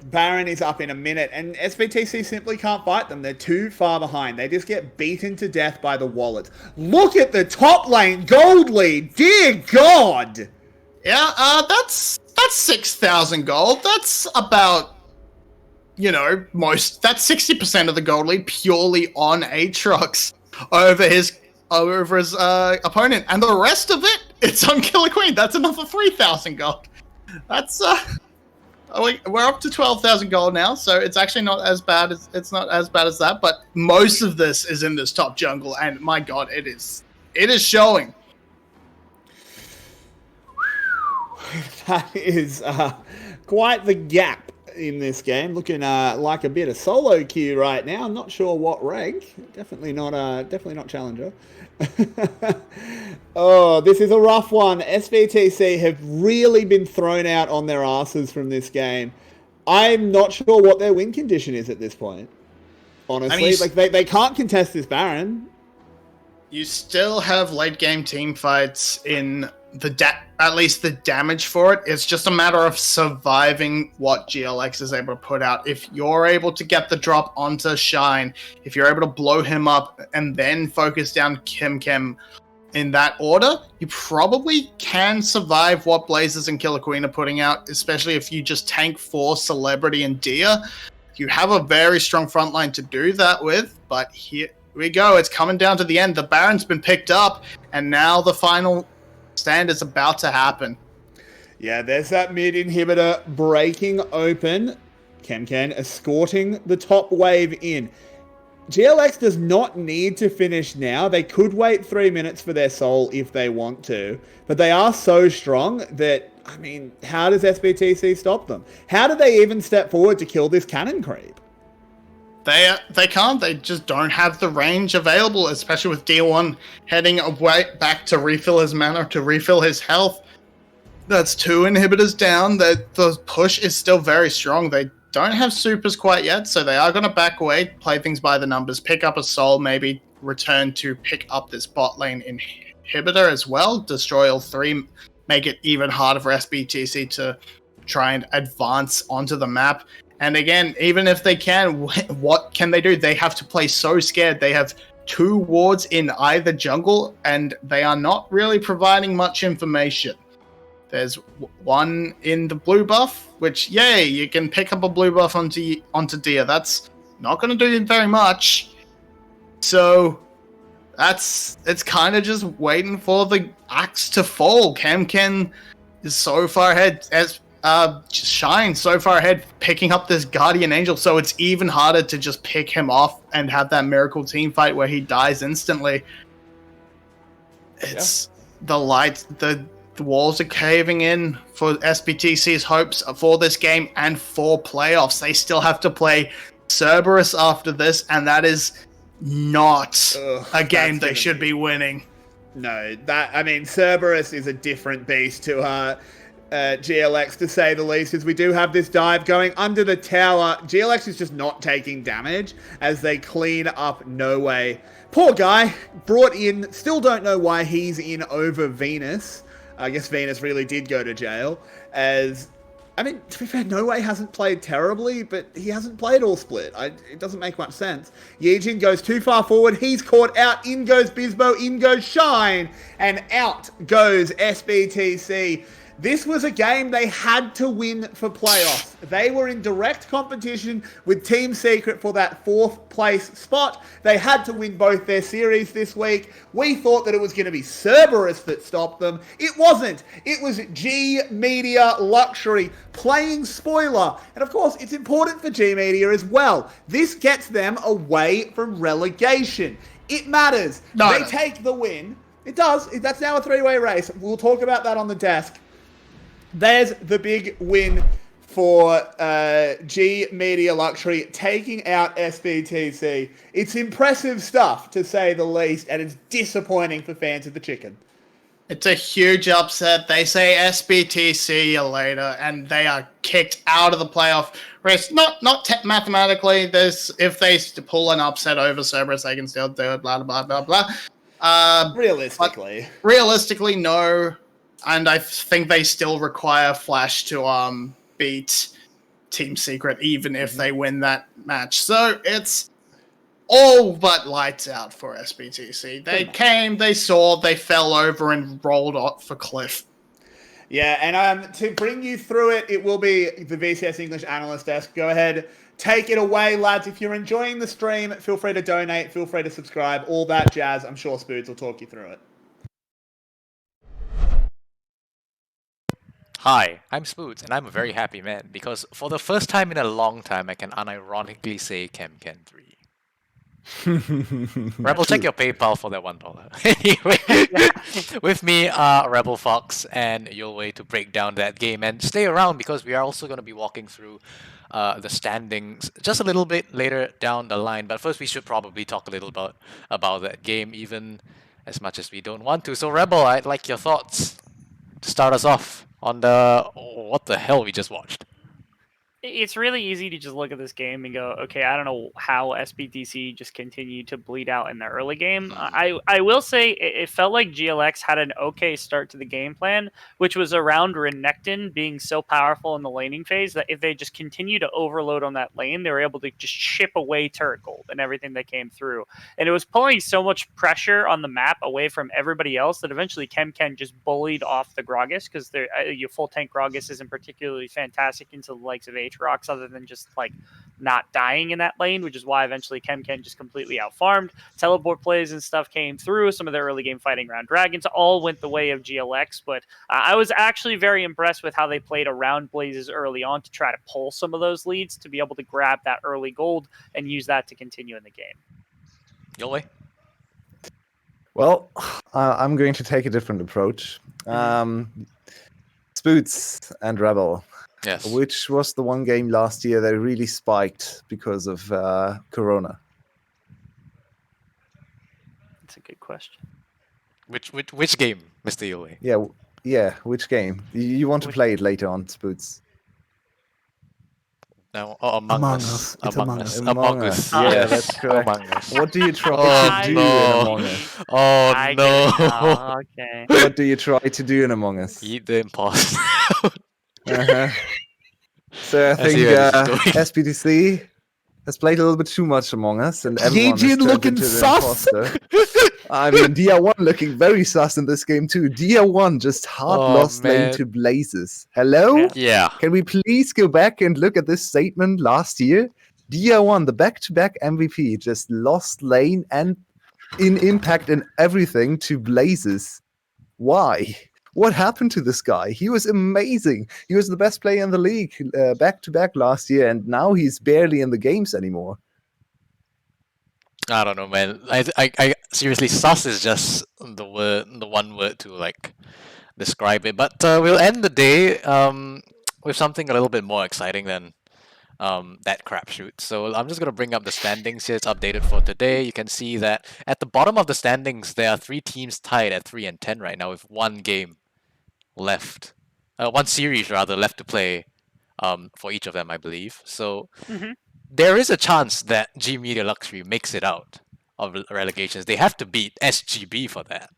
Baron is up in a minute, and SBTC simply can't fight them. They're too far behind. They just get beaten to death by the Wallets. Look at the top lane gold lead. Dear God. Yeah, that's 6,000 gold. That's about, that's 60% of the gold lead purely on Aatrox over his opponent, and the rest of it's on Killer Queen. That's another 3,000 gold. That's we're up to 12,000 gold now, so it's actually not as bad as that. But most of this is in this top jungle, and my God, it is showing. That is quite the gap in this game. Looking like a bit of solo queue right now. I'm not sure what rank. Definitely not challenger. Oh, this is a rough one. SBTC have really been thrown out on their asses from this game. I'm not sure what their win condition is at this point. Honestly, they can't contest this Baron. You still have late game team fights in at least the damage for it. It's just a matter of surviving what GLX is able to put out. If you're able to get the drop onto Shine, if you're able to blow him up and then focus down Kim in that order, you probably can survive what Blazers and Killer Queen are putting out, especially if you just tank for Celebrity and Dia. You have a very strong front line to do that with, but here we go. It's coming down to the end. The Baron's been picked up, and now the final stand is about to happen. Yeah, there's that mid inhibitor breaking open. Kemken escorting the top wave in. GLX does not need to finish now. They could wait 3 minutes for their soul if they want to, but they are so strong that, I mean, how does SBTC stop them? How do they even step forward to kill this cannon creep? They can't. They just don't have the range available, especially with D1 heading away back to refill his mana, to refill his health. That's 2 inhibitors down. The push is still very strong. They don't have supers quite yet, so they are going to back away, play things by the numbers, pick up a soul, maybe return to pick up this bot lane inhibitor as well, destroy all 3, make it even harder for SBTC to try and advance onto the map. And again, even if they can, what can they do? They have to play so scared. They have 2 wards in either jungle, and they are not really providing much information. There's 1 in the blue buff, which, yay, you can pick up a blue buff onto Dia. That's not going to do very much. So it's kind of just waiting for the axe to fall. Kemken is so far ahead, as Shine so far ahead, picking up this Guardian Angel, so it's even harder to just pick him off and have that miracle team fight where he dies instantly. It's the lights, the walls are caving in for SBTC's hopes for this game and for playoffs. They still have to play Cerberus after this, and that is not a game they should be winning. No, Cerberus is a different beast to GLX, to say the least, as we do have this dive going under the tower. GLX is just not taking damage as they clean up No Way. Poor guy, brought in, still don't know why he's in over Venus. I guess Venus really did go to jail, as, to be fair, No Way hasn't played terribly, but he hasn't played all split. It doesn't make much sense. Yijin goes too far forward, he's caught out, in goes Bisbo, in goes Shine, and out goes SBTC. This was a game they had to win for playoffs. They were in direct competition with Team Secret for that 4th place spot. They had to win both their series this week. We thought that it was going to be Cerberus that stopped them. It wasn't. It was G Media Luxury playing spoiler. And of course, it's important for G Media as well. This gets them away from relegation. It matters. They take the win. It does. That's now a three-way race. We'll talk about that on the desk. There's the big win for G Media Luxury, taking out SBTC. It's impressive stuff, to say the least, and it's disappointing for fans of the chicken. It's a huge upset. They say SBT see you later, and they are kicked out of the playoff race. Not mathematically. If they pull an upset over Cerberus, they can still do it. Blah blah blah blah. Realistically, no. And I think they still require Flash to beat Team Secret, even if they win that match. So it's all but lights out for SBTC. They came, they saw, they fell over and rolled off a cliff. Yeah, and to bring you through it, it will be the VCS English Analyst Desk. Go ahead, take it away, lads. If you're enjoying the stream, feel free to donate, feel free to subscribe, all that jazz. I'm sure Spoods will talk you through it. Hi, I'm Spoods, and I'm a very happy man because for the first time in a long time, I can unironically say ChemCan 3. Rebel, check your PayPal for that $1. Anyway, with me are Rebel Fox and Yulwei to break down that game, and stay around because we are also going to be walking through the standings just a little bit later down the line. But first, we should probably talk a little about that game, even as much as we don't want to. So, Rebel, I'd like your thoughts to start us off on what the hell we just watched. It's really easy to just look at this game and go, okay, I don't know how SBTC just continued to bleed out in the early game. I will say it felt like GLX had an okay start to the game plan, which was around Renekton being so powerful in the laning phase that if they just continue to overload on that lane, they were able to just chip away turret gold and everything that came through. And it was pulling so much pressure on the map away from everybody else that eventually ChemCan just bullied off the Gragas, because your full tank Gragas isn't particularly fantastic into the likes of Aatrox, other than just like not dying in that lane, which is why eventually ChemCan just completely outfarmed. Teleport plays and stuff came through. Some of the early game fighting around dragons all went the way of GLX, but I was actually very impressed with how they played around Blazes early on to try to pull some of those leads to be able to grab that early gold and use that to continue in the game. Yulwei? Well, I'm going to take a different approach. Spoots and Rebel. Yes. Which was the one game last year that really spiked because of Corona? That's a good question. Which game, Mr. Yulwei? Yeah. Which game? You want to play it later on, Spoots? No, Among Us. It's Among Us. Among Us. Yes. Yeah, that's correct. Among Us. What do you try to do in Among Us? Oh I no! get it now. Okay. What do you try to do in Among Us? Eat the imposter. So I think see where this is going. SPDC has played a little bit too much Among Us, and everyone is Yejin turned looking into the sus. imposter. I mean, DR1 looking very sus in this game too. DR1 just hard lost lane to Blazes. Hello? Yeah. Can we please go back and look at this statement last year? DR1, the back-to-back MVP, just lost lane and in impact and everything to Blazes. Why? What happened to this guy? He was amazing. He was the best player in the league back-to-back last year, and now he's barely in the games anymore. I don't know, man. I seriously, sus is just the one word to like describe it. But we'll end the day with something a little bit more exciting than that crapshoot. So I'm just gonna bring up the standings here. It's updated for today. You can see that at the bottom of the standings, there are 3 teams tied at 3 and 10 right now, with one game left, one series rather left to play, for each of them, I believe. So. There is a chance that G Media Luxury makes it out of relegations. They have to beat SGB for that.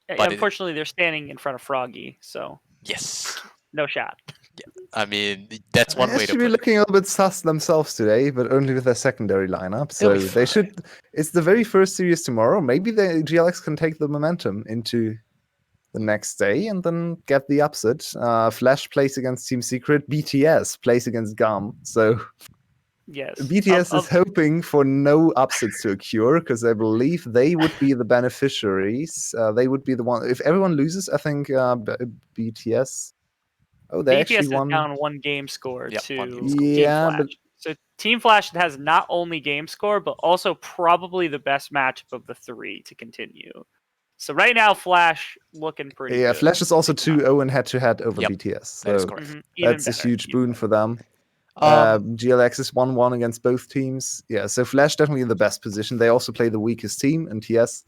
But unfortunately, they're standing in front of Froggy, so yes, no shot. Yeah. I mean, that's one way to should put be it. looking a little bit sus themselves today, but only with their secondary lineup. So they should. It's the very first series tomorrow. Maybe the GLX can take the momentum into the next day and then get the upset. Flash plays against Team Secret. BTS plays against GAM. So. Yes. BTS is hoping for no upsets to occur because I believe they would be the beneficiaries. They would be the one. If everyone loses, I think BTS. Oh, they BTS actually is won. down 1 game score to Team Yeah, Flash. So Team Flash has not only game score, but also probably the best matchup of the 3 to continue. So right now, Flash looking pretty Yeah, good. Flash is also Big time. 2-0 and head-to-head over Yep, BTS. that is So correct. Even that's a better, huge even boon better. for them. Um, GLX is 1-1 against both teams. Yeah, so Flash definitely in the best position. They also play the weakest team in TS.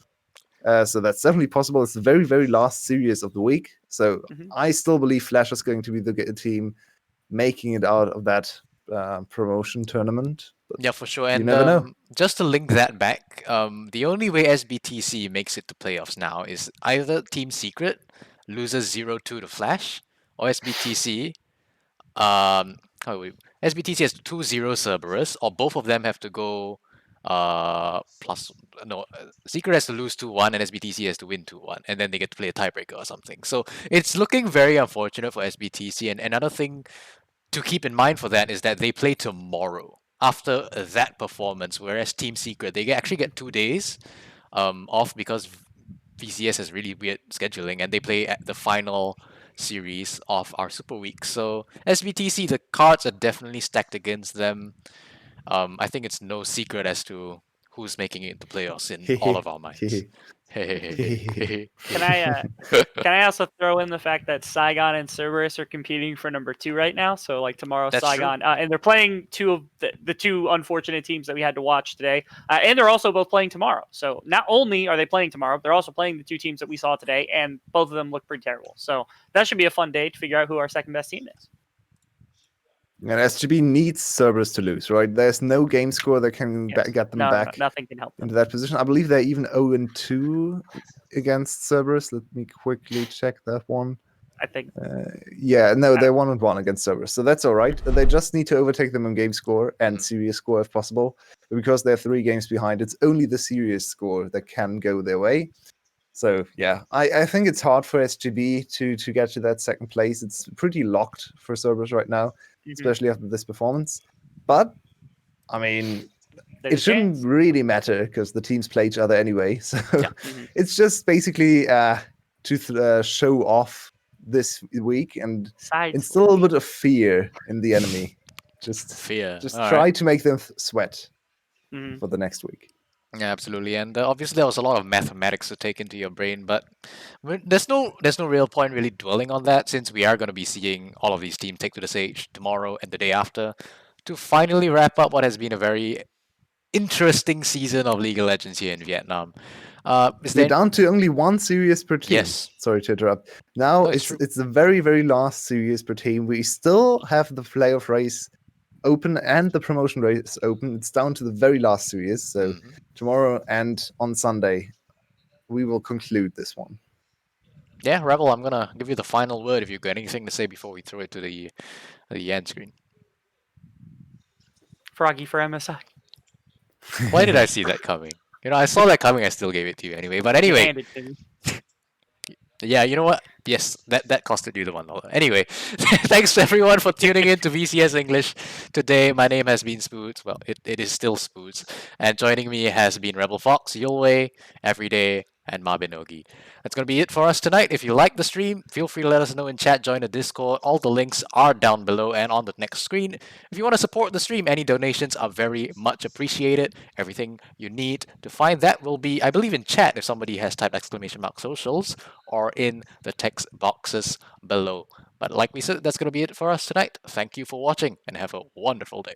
So that's definitely possible. It's the very, very last series of the week. So Mhm. I still believe Flash is going to be the team making it out of that promotion tournament. But yeah, for sure. you And never know. just to link that back, the only way SBTC makes it to playoffs now is either Team Secret loses 0-2 to Flash, or SBTC oh wait, SBTC has 2-0 Cerberus, or both of them have to go plus no Secret has to lose 2-1 and SBTC has to win 2-1, and then they get to play a tiebreaker or something. So it's looking very unfortunate for SBTC. And another thing to keep in mind for that is that they play tomorrow after that performance, whereas Team Secret actually get 2 days off because VCS has really weird scheduling, and they play at the final series of our Super Week. So SBTC, the cards are definitely stacked against them. I think it's no secret as to who's making it into playoffs in all of our minds. Can I also throw in the fact that Saigon and Cerberus are competing for number 2 right now? So like tomorrow, That's true. Saigon, and they're playing two of the two unfortunate teams that we had to watch today, and they're also both playing tomorrow. So not only are they playing tomorrow, they're also playing the two teams that we saw today, and both of them look pretty terrible. So that should be a fun day to figure out who our second best team is. And SGB needs Cerberus to lose, right? There's no game score that can Yes. get them No, back nothing can help them. into that position. I believe they're even 0-2 against Cerberus. Let me quickly check that one. I think Yeah, no, they're 1-1 against Cerberus, so that's all right. They just need to overtake them in game score and serious score if possible. But because they're 3 games behind, it's only the serious score that can go their way. So yeah, I think it's hard for SGB to get to that second place. It's pretty locked for Cerberus right now, especially after this performance. But I mean, there's it a shouldn't chance. really matter because the teams play each other anyway. So Mhm. it's just basically to show off this week and Sides instill a little bit of fear in the enemy. Just Fear. just All try right. to make them sweat Mhm. for the next week. Yeah, absolutely. And obviously there was a lot of mathematics to take into your brain, but there's no real point really dwelling on that, since we are going to be seeing all of these teams take to the stage tomorrow and the day after to finally wrap up what has been a very interesting season of League of Legends here in Vietnam. Is We're there? down to only 1 series per team. Yes. Sorry to interrupt. Now No, it's it's true. it's the very, very last series per team. We still have the playoff race open and the promotion race open. It's down to the very last series. So Mhm. tomorrow and on Sunday, we will conclude this one. Yeah, Rebel, I'm gonna give you the final word if you've got anything to say before we throw it to the end screen. Froggy for MSI. Why did I see that coming? I saw that coming. I still gave it to you anyway. But You anyway, handed to me. yeah, you know what? Yes, that costed you the $1. Anyway, thanks everyone for tuning in to VCS English today. My name has been Spoots. Well, it is still Spoots. And joining me has been Rebel Fox, Yulwei, Everyday, and Mabinogi. That's going to be it for us tonight. If you like the stream, feel free to let us know in chat, join the Discord. All the links are down below and on the next screen. If you want to support the stream, any donations are very much appreciated. Everything you need to find that will be, I believe, in chat if somebody has typed !socials, or in the text boxes below. But like we said, that's going to be it for us tonight. Thank you for watching and have a wonderful day.